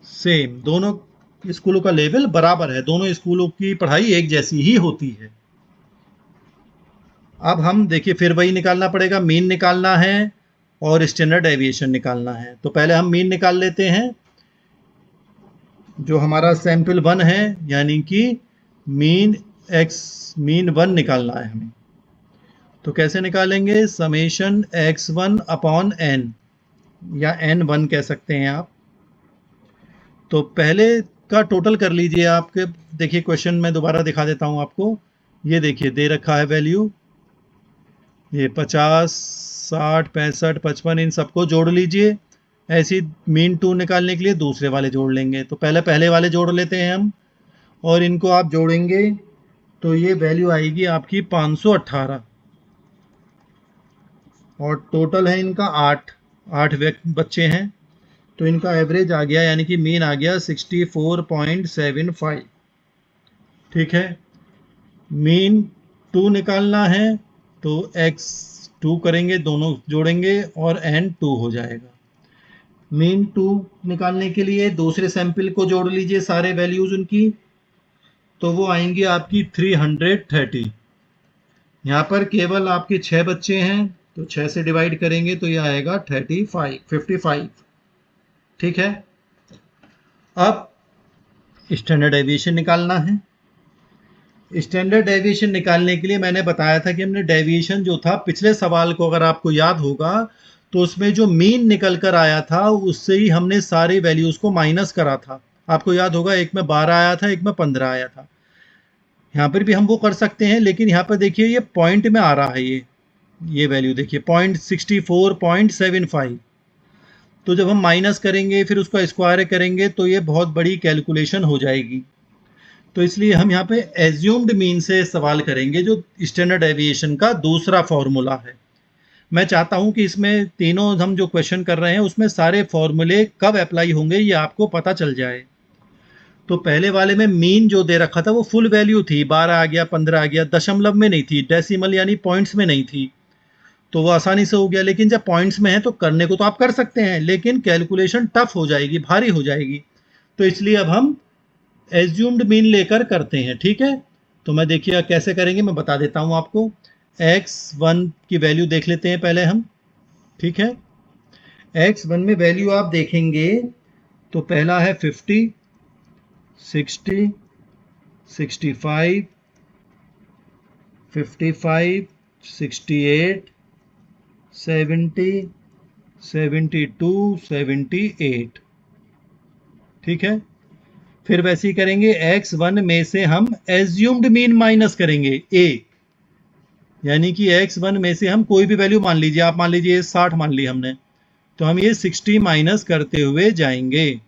same, दोनों स्कूलों का लेवल बराबर है, दोनों स्कूलों की पढ़ाई एक जैसी ही होती है। अब हम देखिए फिर वही निकालना पड़ेगा, मीन निकालना है और स्टैंडर्ड डेविएशन निकालना है। तो पहले हम मीन निकाल लेते हैं, जो हमारा सैंपल 1 है, यानी कि मीन मीन 1 निकालना है हमें। तो कैसे निकालेंगे? समेशन x1 अपॉन n, या n1 कह सकते हैं आप। तो पहले का टोटल कर लीजिए आपके, देखिए क्वेश्चन में दोबारा दिखा देता हूं आपको। ये देखिए दे रखा है वैल्यू, ये 50, 60, 65, 55, इन सबको जोड़ लीजिए। ऐसी मीन 2 निकालने के लिए दूसरे वाले जोड़ लेंगे। तो पहले वाले जोड़ लेते हैं हम, और इनको आप जोड़ेंगे तो ये वैल्यू आएगी आपकी 518, और टोटल है इनका 8, 8 बच्चे हैं, तो इनका एवरेज आ गया, यानी कि मीन आ गया 64.75। ठीक है, मीन 2 निकालना है तो x2 करेंगे, दोनों जोड़ेंगे और n 2 हो जाएगा। मीन 2 निकालने के लिए दूसरे सैंपल को जोड़ लीजिए सारे वैल्यूज उनकी, तो वो आएंगी आपकी 330। यहाँ पर केवल आपके 6 बच्चे हैं, तो 6 से डिवाइड करेंगे तो ये आएगा 55। ठीक है, अब स्टैंडर्ड डेविएशन निकालना है। स्टैंडर्ड डेविएशन निकालने के लिए मैंने बताया था कि हमने डेविएशन जो था पिछले सवाल को अगर आपको याद होगा तो उसमें जो मीन निकल कर आया था उससे ही हमने सारे वैल्यूज को माइनस करा था। आपको याद होगा, एक में 12 आया था, एक में 15 आया था। यहाँ पर भी हम वो कर सकते हैं, लेकिन यहाँ पर देखिए ये पॉइंट में आ रहा है, ये वैल्यू देखिए 64.75। तो जब हम माइनस करेंगे फिर उसका स्क्वायर करेंगे तो ये बहुत बड़ी कैलकुलेशन हो जाएगी। तो इसलिए हम यहाँ पे एज्यूम्ड मीन से सवाल करेंगे, जो स्टैंडर्ड डेविएशन का दूसरा फॉर्मूला है। मैं चाहता हूं कि इसमें तीनों हम जो क्वेश्चन कर रहे हैं उसमें सारे फॉर्मूले कब अप्लाई होंगे ये आपको पता चल जाए। तो पहले वाले में मीन जो दे रखा था वो फुल वैल्यू थी, 12 आ गया, 15 आ गया, दशमलव में नहीं थी, डेसिमल यानी पॉइंट्स में नहीं थी, तो वो आसानी से हो गया। लेकिन जब पॉइंट्स में है तो करने को तो आप कर सकते हैं, लेकिन कैलकुलेशन टफ हो जाएगी, भारी हो जाएगी। तो इसलिए अब हम एज्यूम्ड मीन लेकर करते हैं। ठीक है, तो मैं देखिए कैसे करेंगे मैं बता देता हूं आपको। x1 की वैल्यू देख लेते हैं पहले हम। ठीक है, x1 में वैल्यू आप देखेंगे तो पहला है 50, 60, 65, 55, 68, 70, 72, 78। ठीक है, फिर वैसे ही करेंगे, x1 में से हम एज्यूम्ड मीन माइनस करेंगे a, यानी कि x1 में से हम कोई भी वैल्यू मान लीजिए, आप मान लीजिए 60 मान ली हमने, तो हम ये 60 माइनस करते हुए जाएंगे।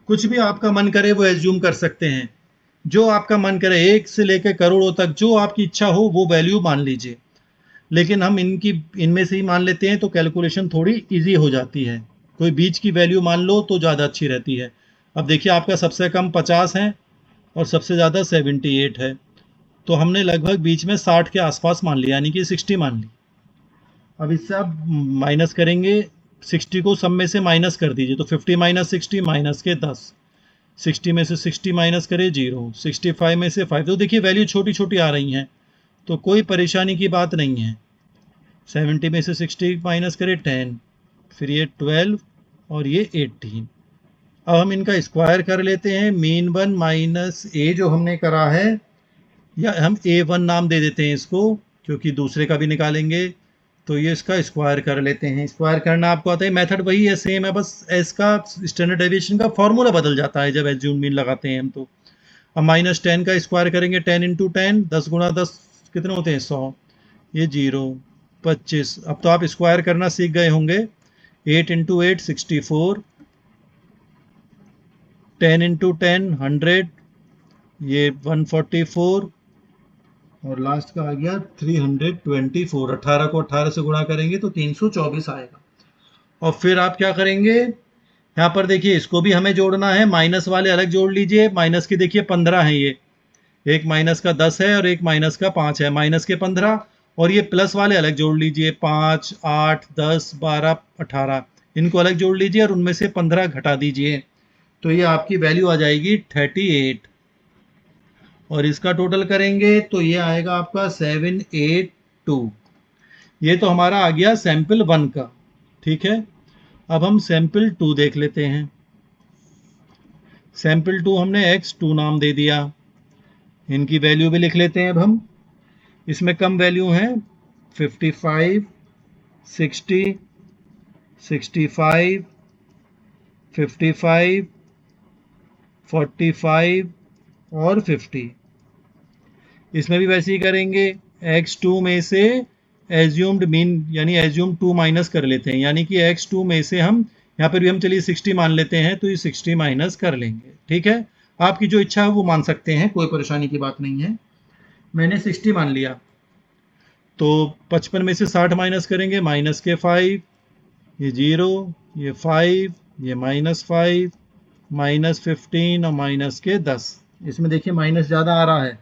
कुछ भी आपका मन करे वो एज्यूम कर सकते हैं, जो आपका मन करे, 1 से लेकर करोड़ों तक जो आपकी इच्छा हो वो वैल्यू मान लीजिए, लेकिन हम इनमें से ही मान लेते हैं तो कैलकुलेशन थोड़ी इजी हो जाती है। कोई बीच की वैल्यू मान लो तो ज़्यादा अच्छी रहती है। अब देखिए आपका सबसे कम 50 है और सबसे ज़्यादा 78 है, तो हमने लगभग बीच में 60 के आसपास मान लिया, यानी कि 60 मान ली। अब इससे आप माइनस करेंगे, 60 को सब में से माइनस कर दीजिए, तो 50 माइनस 60 माइनस के 10, 60 में से 60 माइनस करे 0, 65 में से 5। तो देखिए वैल्यू छोटी छोटी आ रही हैं, तो कोई परेशानी की बात नहीं है। 70 में से 60 माइनस करे 10, फिर ये 12 और ये 18। अब हम इनका स्क्वायर कर लेते हैं। मीन 1 माइनस ए जो हमने करा है, या हम A1 नाम दे देते हैं इसको, क्योंकि दूसरे का भी निकालेंगे, तो ये इसका स्क्वायर कर लेते हैं। स्क्वायर करना आपको आता है, मेथड वही है, सेम है, बस एस का स्टैंडर्ड डेविएशन का फॉर्मूला बदल जाता है जब एज्यूम मीन लगाते हैं हम। तो अब माइनस 10 का स्क्वायर करेंगे, 10 इंटू 10, 10 गुणा 10 कितने होते हैं 100, ये 0, 25। अब तो आप स्क्वायर करना सीख गए होंगे। 8 इंटू 8 64, 10 इंटू 10 100, ये 144, और लास्ट का आ गया 324। 18 को 18 से गुणा करेंगे तो 324 आएगा। और फिर आप क्या करेंगे, यहाँ पर देखिए इसको भी हमें जोड़ना है, माइनस वाले अलग जोड़ लीजिए। माइनस की देखिए 15 है, ये एक माइनस का 10 है और एक माइनस का 5 है, माइनस के 15। और ये प्लस वाले अलग जोड़ लीजिए, 5, 8, 10, 12, 18, इनको अलग जोड़ लीजिए और उनमें से 15 घटा दीजिए, तो ये आपकी वैल्यू आ जाएगी 38। और इसका टोटल करेंगे तो ये आएगा आपका 782। ये तो हमारा आ गया सैंपल 1 का। ठीक है, अब हम सैंपल 2 देख लेते हैं। सैंपल 2 हमने x2 नाम दे दिया, इनकी वैल्यू भी लिख लेते हैं अब हम। इसमें कम वैल्यू हैं 55, 60, 65, 55, 45 और 50। इसमें भी वैसे ही करेंगे, x2 में से एज्यूम्ड मीन यानी एज्यूम 2 माइनस कर लेते हैं, यानी कि x2 में से हम यहाँ पर भी हम चलिए 60 मान लेते हैं, तो ये 60 माइनस कर लेंगे। ठीक है, आपकी जो इच्छा है वो मान सकते हैं, कोई परेशानी की बात नहीं है। मैंने 60 मान लिया, तो 55 में से 60 माइनस करेंगे, माइनस के 5, ये 0, ये 5, ये -5, -15 और माइनस के 10। इसमें देखिए माइनस ज़्यादा आ रहा है,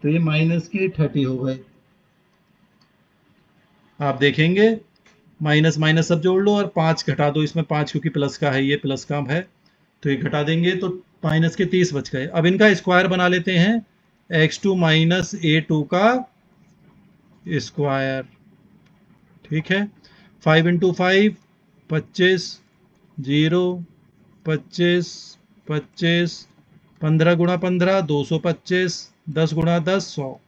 तो ये माइनस के 30 हो गए। आप देखेंगे माइनस माइनस सब जोड़ लो और 5 घटा दो इसमें, 5 क्योंकि प्लस का है, ये प्लस का है, तो ये घटा देंगे तो माइनस के 30 बच गए। अब इनका स्क्वायर बना लेते हैं, x2 माइनस a2 का स्क्वायर। ठीक है, 5 इंटू 5 25, 0 25 25, 15 गुणा 15 225, 10 गुणा 10 100।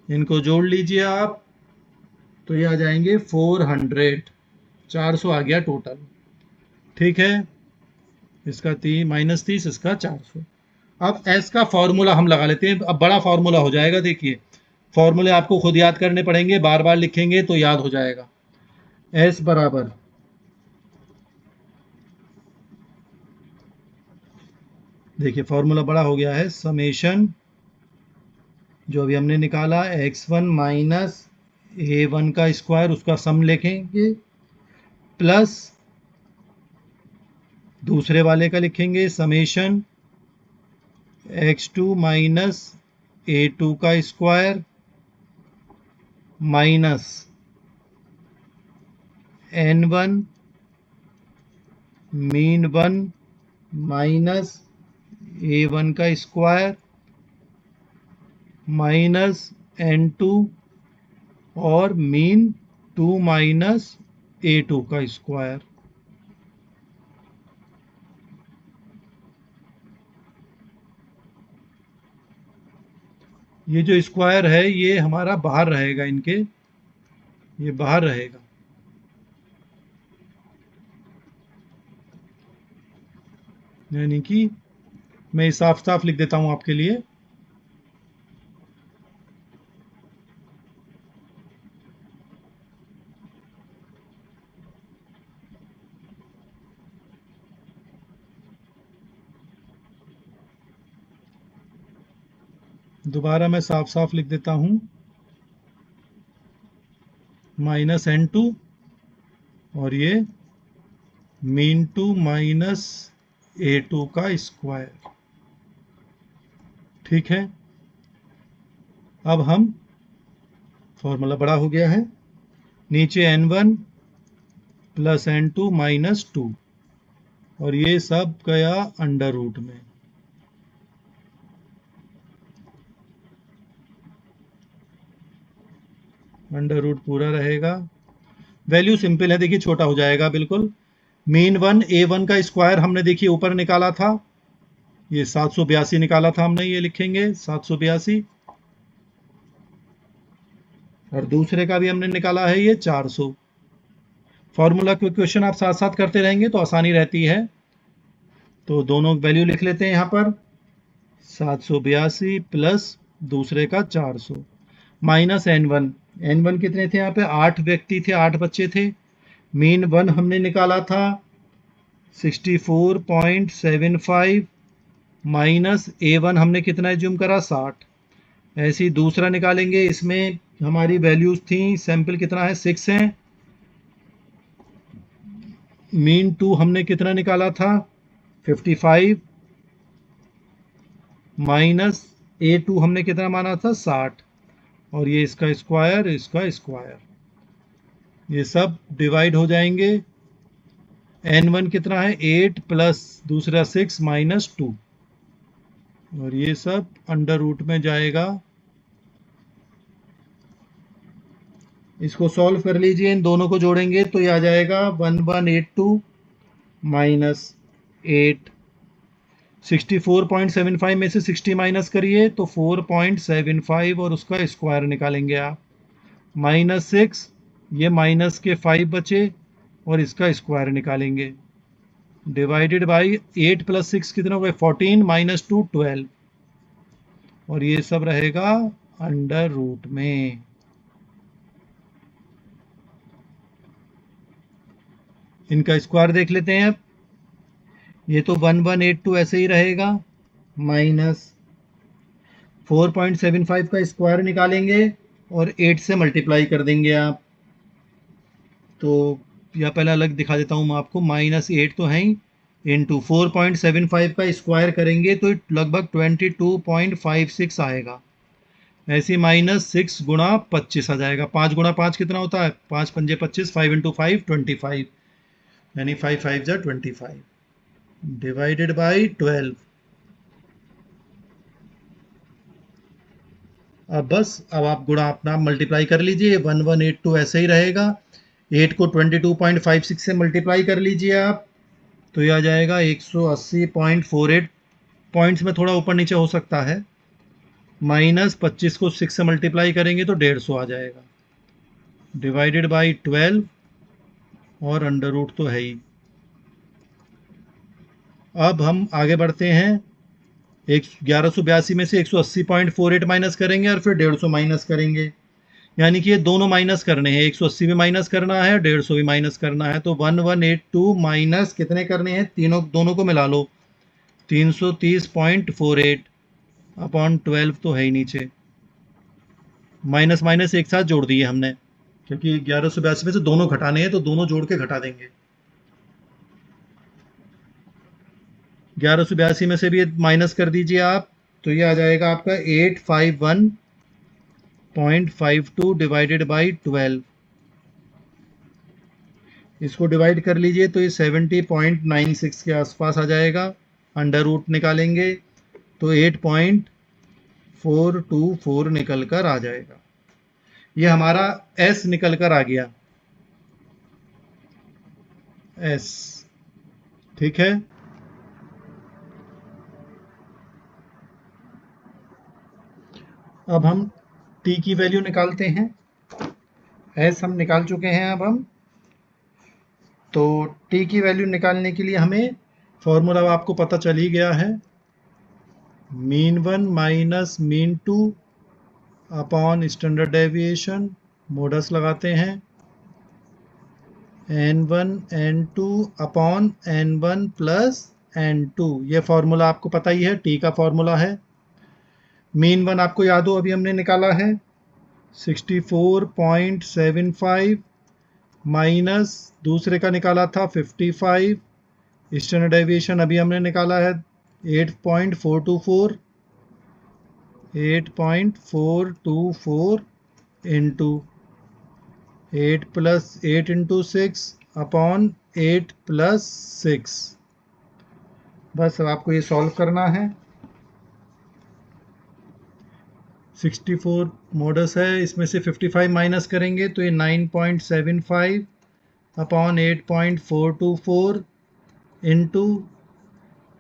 इनको जोड़ लीजिए आप, तो ये आ जाएंगे 400, 400 आ गया टोटल। ठीक है, इसका -30, इसका 400। अब s का फॉर्मूला हम लगा लेते हैं। अब बड़ा फॉर्मूला हो जाएगा, देखिए फॉर्मूले आपको खुद याद करने पड़ेंगे, बार बार लिखेंगे तो याद हो जाएगा। s बराबर देखिए फॉर्मूला बड़ा हो गया है, समेशन जो अभी हमने निकाला x1 माइनस a1 का स्क्वायर, उसका सम लिखेंगे, प्लस दूसरे वाले का लिखेंगे समेशन x2 माइनस a2 का square minus n1 mean 1 minus a1 का स्क्वायर माइनस n2 और मीन 2 माइनस a2 का स्क्वायर। ये जो स्क्वायर है ये हमारा बाहर रहेगा, इनके ये बाहर रहेगा। यानी कि मैं साफ साफ लिख देता हूं आपके लिए, दोबारा मैं साफ साफ लिख देता हूं, माइनस n2 और ये मीन 2 माइनस a2 का स्क्वायर। ठीक है, अब हम फॉर्मूला बड़ा हो गया है, नीचे n1 प्लस n2 माइनस 2 और ये सब गया अंडर रूट में। अंडर रूट पूरा रहेगा, वैल्यू सिंपल है, देखिए छोटा हो जाएगा बिल्कुल। मीन 1 a1 का स्क्वायर हमने देखिए ऊपर निकाला था, ये 782 निकाला था हमने, ये लिखेंगे 782, और दूसरे का भी हमने निकाला है ये 400। फॉर्मूला के क्वेश्चन आप साथ साथ करते रहेंगे तो आसानी रहती है, तो दोनों वैल्यू लिख लेते हैं यहाँ पर, 782 प्लस दूसरे का 400 माइनस n1। n1 कितने थे यहाँ पे, 8 व्यक्ति थे, 8 बच्चे थे। मीन 1 हमने निकाला था 64.75 माइनस a1 हमने कितना एज्यूम करा, 60। ऐसे ही दूसरा निकालेंगे, इसमें हमारी वैल्यूज थी, सैंपल कितना है 6 है। मीन 2 हमने कितना निकाला था 55 माइनस a2 हमने कितना माना था 60, और ये इसका स्क्वायर, इसका स्क्वायर, ये सब डिवाइड हो जाएंगे। n1 कितना है 8 प्लस दूसरा 6 माइनस 2, और ये सब अंडर रूट में जाएगा। इसको सॉल्व कर लीजिए, इन दोनों को जोड़ेंगे तो ये आ जाएगा 1182 माइनस 8। 64.75 में से 60 माइनस करिए तो 4.75 और उसका स्क्वायर निकालेंगे आप, माइनस 6, ये माइनस के 5 बचे और इसका स्क्वायर निकालेंगे, डिवाइडेड बाई 8 प्लस 6 कितना हो गए 14 माइनस 2 12, और ये सब रहेगा अंडर रूट में। इनका स्क्वायर देख लेते हैं अब, ये तो 1182 ऐसे ही रहेगा, माइनस 4.75 का स्क्वायर निकालेंगे और 8 से मल्टीप्लाई कर देंगे आप, तो या पहले अलग दिखा देता हूँ मैं आपको, -8 तो है ही, इंटू 4.75 का स्क्वायर करेंगे तो लगभग 22.56 आएगा। ऐसे -6 गुणा 25 आ जाएगा। 5 गुणा 5 कितना होता है? 5 पंजे 25, 5 इंटू 5 25, यानी 5 5 जा 25 डिवाइडेड बाई 12। अब बस, अब आप गुणा अपना मल्टीप्लाई कर लीजिए, 1182 ऐसे ही रहेगा। 8 को 22.56 से मल्टीप्लाई कर लीजिए आप, तो ये आ जाएगा 180.48 पॉइंट्स में थोड़ा ऊपर नीचे हो सकता है। -25 को 6 से मल्टीप्लाई करेंगे तो 150 आ जाएगा, डिवाइडेड बाई 12 और अंडर रूट तो है ही। अब हम आगे बढ़ते हैं, 1182 में से 180.48 माइनस करेंगे और फिर 150 माइनस करेंगे, यानी कि ये दोनों माइनस करने हैं, 180 भी माइनस करना है, 150 भी माइनस करना है। तो 1182 माइनस कितने करने हैं? दोनों को मिला लो, 330.48 अपॉन 12 तो है ही नीचे, माइनस माइनस एक साथ जोड़ दिए हमने, क्योंकि 1182 में से दोनों घटाने हैं तो दोनों जोड़ के घटा देंगे। 1182 में से भी माइनस कर दीजिए आप, तो ये आ जाएगा आपका 851.52 डिवाइडेड बाई 12। इसको डिवाइड कर लीजिए तो ये 70.96 के आसपास आ जाएगा। अंडर रूट निकालेंगे तो 8.424 निकल कर आ जाएगा। ये हमारा S निकल कर आ गया, S। ठीक है, अब हम t की वैल्यू निकालते हैं। S हम निकाल चुके हैं। अब हम तो t की वैल्यू निकालने के लिए हमें फॉर्मूला आपको पता चल ही गया है, mean 1 minus mean 2 upon standard deviation, modus लगाते हैं, n1 n2 upon n1 plus n2। ये फॉर्मूला आपको पता ही है, t का फॉर्मूला है। मीन 1 आपको याद हो, अभी हमने निकाला है 64.75 माइनस दूसरे का निकाला था 55, स्टैंडर्ड डेविएशन अभी हमने निकाला है 8.424 into 8 plus 8 into 6 upon 8 plus 6। बस अब आपको ये सॉल्व करना है। 64 मॉडस है, इसमें से 55 माइनस करेंगे तो ये 9.75 अपॉन 8.424 इंटू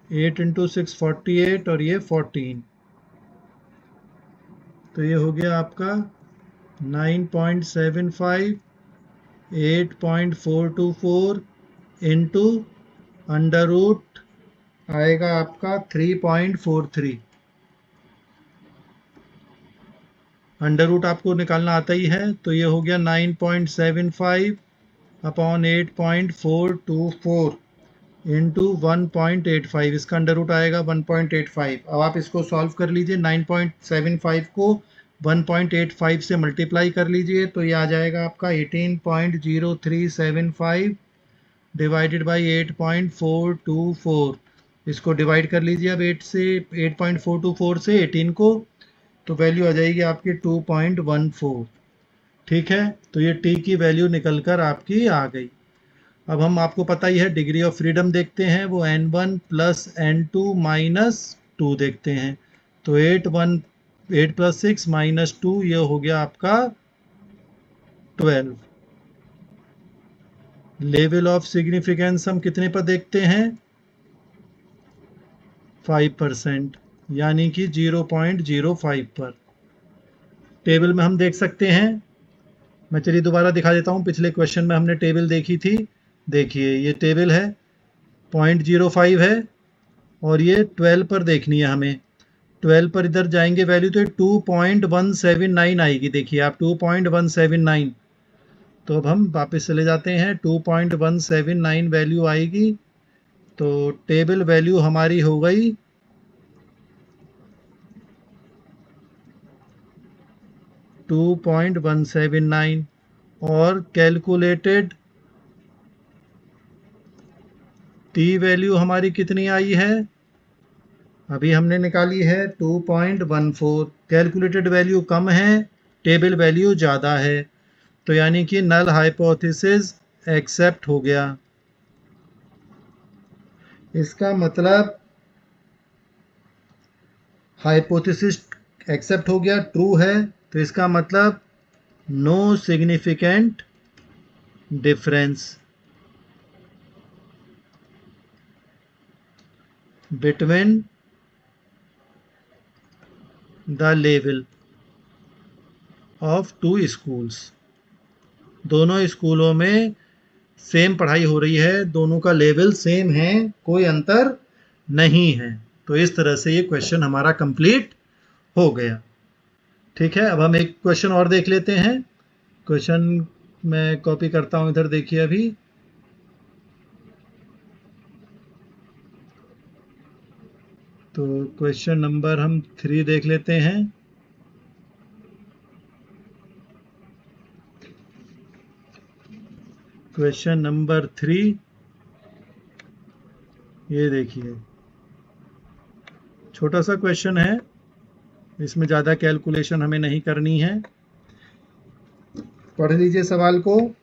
8 इंटू 6 48 और ये 14, तो ये हो गया आपका 9.75 8.424 इंटू अंडर रूट आएगा आपका 3.43। अंडर रूट आपको निकालना आता ही है, तो ये हो गया 9.75 अपॉन 8.424 इंटू 1.85, इसका अंडर रूट आएगा 1.85। अब आप इसको सॉल्व कर लीजिए, 9.75 को 1.85 से मल्टीप्लाई कर लीजिए तो ये आ जाएगा आपका 18.0375 डिवाइडेड बाई 8.424। इसको डिवाइड कर लीजिए अब 8 से, 8.424 से 18 को, तो वैल्यू आ जाएगी आपकी 2.14। ठीक है, तो ये t की वैल्यू निकल कर आपकी आ गई। अब हम, आपको पता ही है, डिग्री ऑफ फ्रीडम देखते हैं, वो n1 प्लस n2 माइनस 2 देखते हैं। तो 8 प्लस 6 माइनस 2, ये हो गया आपका 12। लेवल ऑफ सिग्निफिकेंस हम कितने पर देखते हैं? 5%, यानी कि 0.05 पर। टेबल में हम देख सकते हैं, मैं चलिए दोबारा दिखा देता हूँ, पिछले क्वेश्चन में हमने टेबल देखी थी। देखिए ये टेबल है, 0.05 है और ये 12 पर देखनी है हमें। 12 पर इधर जाएंगे वैल्यू तो 2.179 आएगी। देखिए आप 2.179, तो अब हम वापस चले जाते हैं, 2.179 वैल्यू आएगी। तो टेबल वैल्यू हमारी हो गई 2.179 और कैलकुलेटेड टी वैल्यू हमारी कितनी आई है, अभी हमने निकाली है 2.14। कैलकुलेटेड वैल्यू कम है, टेबल वैल्यू ज़्यादा है, तो यानी कि नल हाइपोथेसिस एक्सेप्ट हो गया। इसका मतलब हाइपोथेसिस एक्सेप्ट हो गया, ट्रू है, तो इसका मतलब no significant difference between the level of two schools. दोनों स्कूलों में सेम पढ़ाई हो रही है, दोनों का लेवल सेम है, कोई अंतर नहीं है। तो इस तरह से ये क्वेश्चन हमारा कंप्लीट हो गया। ठीक है, अब हम एक क्वेश्चन और देख लेते हैं। क्वेश्चन मैं कॉपी करता हूं, इधर देखिए अभी। तो क्वेश्चन नंबर हम 3 देख लेते हैं। क्वेश्चन नंबर 3 ये देखिए, छोटा सा क्वेश्चन है, इसमें ज़्यादा कैलकुलेशन हमें नहीं करनी है। पढ़ लीजिए सवाल को।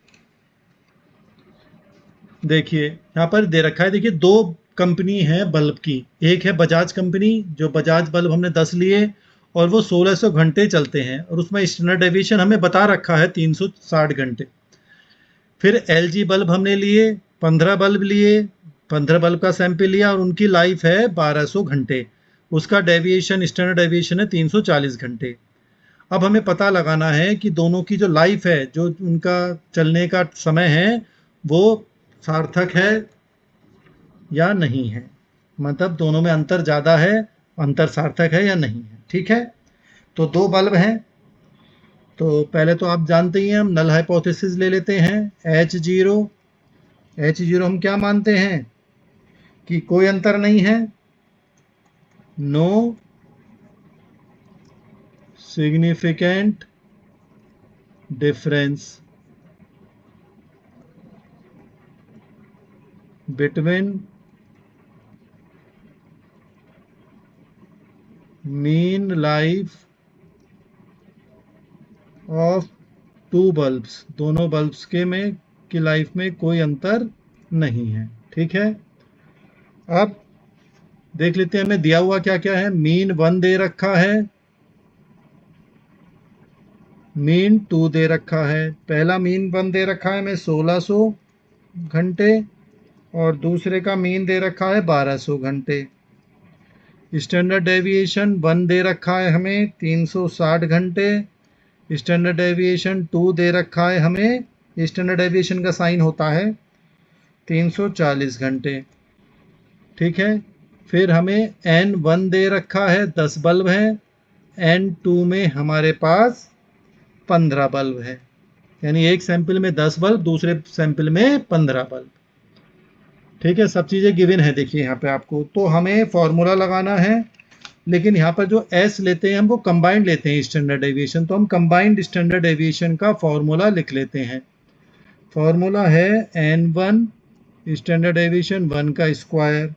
देखिए यहाँ पर दे रखा है, देखिए 2 कंपनी है बल्ब की। एक है बजाज कंपनी, जो बजाज बल्ब हमने 10 लिए और वो 1600 घंटे चलते हैं, और उसमें स्टैंडर्ड डेविएशन हमें बता रखा है 360 घंटे। फिर एलजी बल्ब हमने लिए, 15 बल्ब लिए, 15 बल्ब का सैंपल लिया और उनकी लाइफ है 1200 घंटे। उसका डेविएशन, स्टैंडर्ड डेविएशन है 340 घंटे। अब हमें पता लगाना है कि दोनों की जो लाइफ है, जो उनका चलने का समय है, वो सार्थक है या नहीं है, मतलब दोनों में अंतर ज़्यादा है, अंतर सार्थक है या नहीं है। ठीक है, तो 2 बल्ब हैं। तो पहले तो आप जानते ही हैं, हम नल हाइपोथेसिस ले लेते हैं। H0 हम क्या मानते हैं कि कोई अंतर नहीं है, no significant difference between mean life of 2 bulbs. दोनों बल्ब्स के में की लाइफ में कोई अंतर नहीं है। ठीक है, अब देख लेते हैं हमें दिया हुआ क्या क्या है। मीन 1 दे रखा है, मीन 2 दे रखा है। पहला मीन 1 दे रखा है हमें 1600 घंटे, और दूसरे का मीन दे रखा है 1200 घंटे। स्टैंडर्ड डेविएशन 1 दे रखा है हमें 360 घंटे। स्टैंडर्ड डेविएशन 2 दे रखा है हमें, स्टैंडर्ड डेविएशन का साइन होता है 340 घंटे। ठीक है, फिर हमें N1 दे रखा है, 10 बल्ब है। N2 में हमारे पास 15 बल्ब है, यानी एक सैंपल में 10 बल्ब, दूसरे सैंपल में 15 बल्ब। ठीक है, सब चीज़ें गिवन है देखिए यहाँ पे आपको। तो हमें फॉर्मूला लगाना है, लेकिन यहाँ पर जो S लेते हैं हम वो कंबाइंड लेते हैं स्टैंडर्ड डेविएशन। तो हम कंबाइंड स्टैंडर्ड डेविएशन का फॉर्मूला लिख लेते हैं। फॉर्मूला है N1 स्टैंडर्ड डेविएशन 1 का square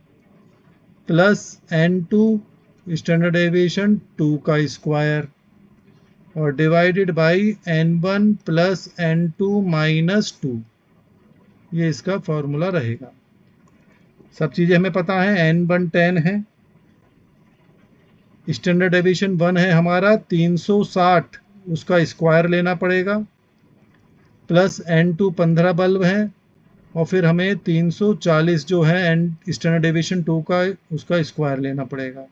plus N2 standard deviation 2 का स्क्वायर, और divided by N1 plus N2 minus 2। ये इसका फॉर्मूला रहेगा। सब चीज़ें हमें पता है। N1 10 है, स्टैंडर्ड डेविएशन 1 है हमारा 360, उसका स्क्वायर लेना पड़ेगा, प्लस N2 15 बल्ब है, और फिर हमें 340 जो है स्टैंडर्ड डेविएशन 2 का, उसका स्क्वायर लेना पड़ेगा।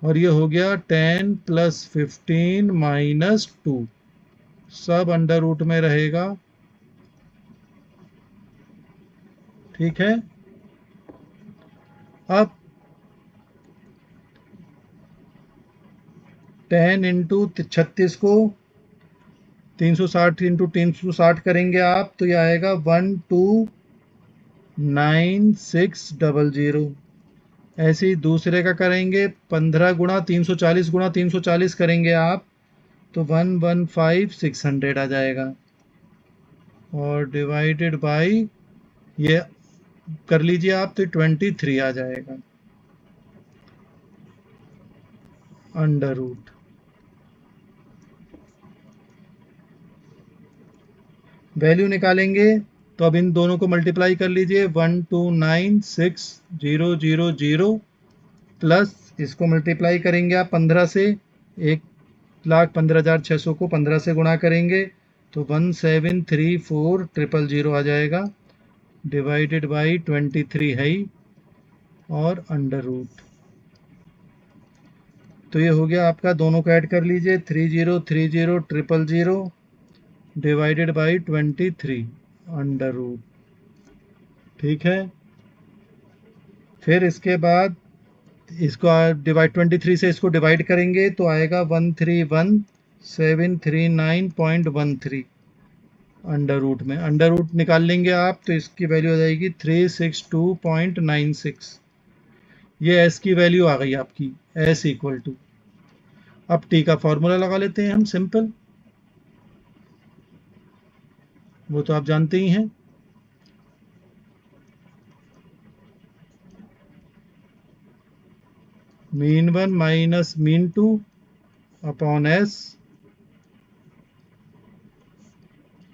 और ये हो गया 10 प्लस 15 माइनस 2, सब अंडर रूट में रहेगा। ठीक है, अब 10 इंटू 36 को 360 इंटू 360 करेंगे आप, तो ये आएगा 129600। ऐसे ही दूसरे का करेंगे, 15 गुणा 340 गुणा 340 करेंगे आप, तो 115600 आ जाएगा, और डिवाइडेड बाई ये कर लीजिए आप, तो 23 आ जाएगा अंडर रूट। वैल्यू निकालेंगे तो अब इन दोनों को मल्टीप्लाई कर लीजिए, 1296000 प्लस इसको मल्टीप्लाई करेंगे आप 15 से, 1,15,600 को 15 से गुणा करेंगे तो 1734000 आ जाएगा, डिवाइडेड बाई 23 है ही, और अंडर रूट। तो ये हो गया आपका, दोनों को ऐड कर लीजिए, 3030000 डिवाइडेड बाई 23 अंडर रूट। ठीक है, फिर इसके बाद इसको डिवाइड 23 से इसको डिवाइड करेंगे तो आएगा 131,739.13 अंडर रूट में। अंडर रूट निकाल लेंगे आप तो इसकी वैल्यू आ जाएगी 362.96। ये एस की वैल्यू आ गई आपकी, एस इक्वल टू, अब टी का फॉर्मूला लगा लेते हैं हम, सिंपल, वो तो आप जानते ही हैं, mean 1 minus mean 2 upon S,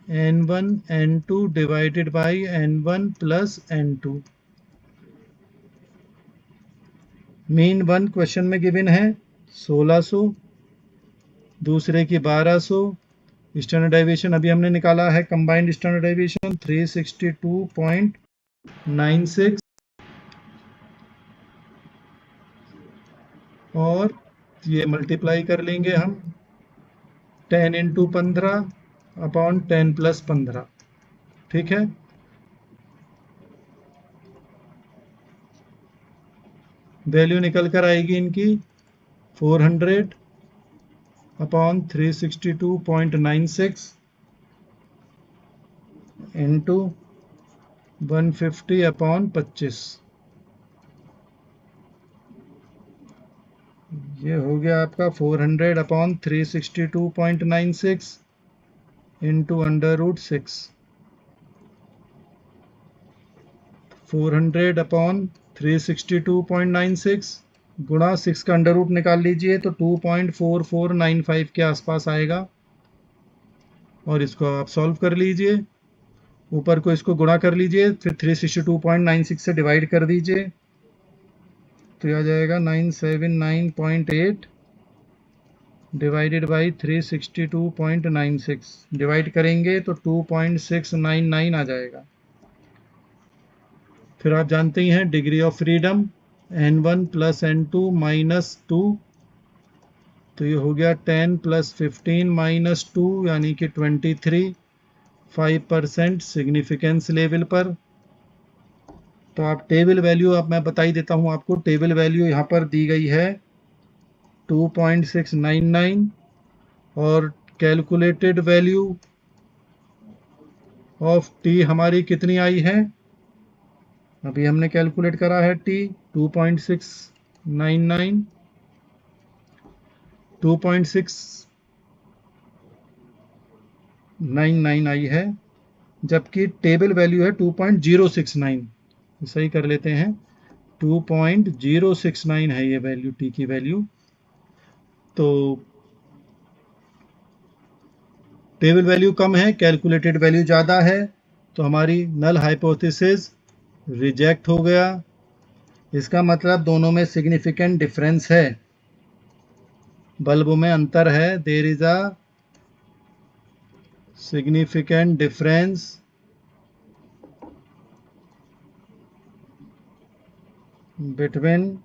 n1 n2 divided by n1 plus n2। Mean 1 question में गिवन है 1600, दूसरे की 1200, स्टैंडर्ड डेविएशन अभी हमने निकाला है, कंबाइंड स्टैंडर्ड डेविएशन 362.96, और ये मल्टीप्लाई कर लेंगे हम 10 इंटू 15 अपॉन 10 प्लस 15। ठीक है, वैल्यू निकल कर आएगी इनकी 400 अपॉन 362.96 इंटू 150 अपॉन 25। ये हो गया आपका 400 upon 362.96 into under root 6। 400 upon 362.96 गुणा 6 का अंडर रूट निकाल लीजिए तो 2.4495 के आसपास आएगा, और इसको आप सॉल्व कर लीजिए, ऊपर को इसको गुणा कर लीजिए, फिर 362.96 से डिवाइड कर दीजिए तो यह आ जाएगा 979.8 डिवाइडेड बाई 362.96, डिवाइड करेंगे तो 2.699 आ जाएगा। फिर आप जानते ही हैं degree of freedom n1 plus n2 minus 2, तो ये हो गया 10 प्लस 15 माइनस 2 यानी कि 23, 5% सिग्निफिकेंस लेवल पर। तो आप टेबल वैल्यू, अब मैं बता ही देता हूँ आपको, टेबल वैल्यू यहाँ पर दी गई है 2.699, और कैलकुलेटेड वैल्यू ऑफ टी हमारी कितनी आई है, अभी हमने कैलकुलेट करा है टी 2.699 आई है, जबकि टेबल वैल्यू है 2.069। सही कर लेते हैं, 2.069 है ये वैल्यू, टी की वैल्यू। तो टेबल वैल्यू कम है, कैलकुलेटेड वैल्यू ज़्यादा है, तो हमारी नल हाइपोथेसिस रिजेक्ट हो गया। इसका मतलब दोनों में सिग्निफिकेंट डिफरेंस है, बल्ब में अंतर है, there is a significant difference between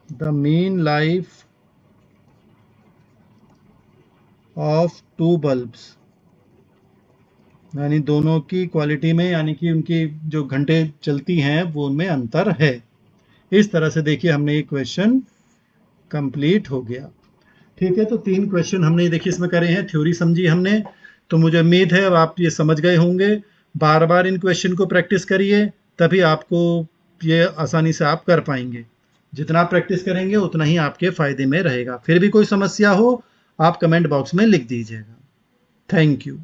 the mean life of two bulbs, यानी दोनों की क्वालिटी में, यानी कि उनकी जो घंटे चलती हैं वो उनमें अंतर है। इस तरह से देखिए हमने ये क्वेश्चन कंप्लीट हो गया। ठीक है, तो 3 क्वेश्चन हमने देखिए इसमें करे हैं, थ्योरी समझी हमने, तो मुझे उम्मीद है अब आप ये समझ गए होंगे। बार बार इन क्वेश्चन को प्रैक्टिस करिए, तभी आपको ये आसानी से आप कर पाएंगे। जितना आप प्रैक्टिस करेंगे उतना ही आपके फ़ायदे में रहेगा। फिर भी कोई समस्या हो आप कमेंट बॉक्स में लिख दीजिएगा। Thank you.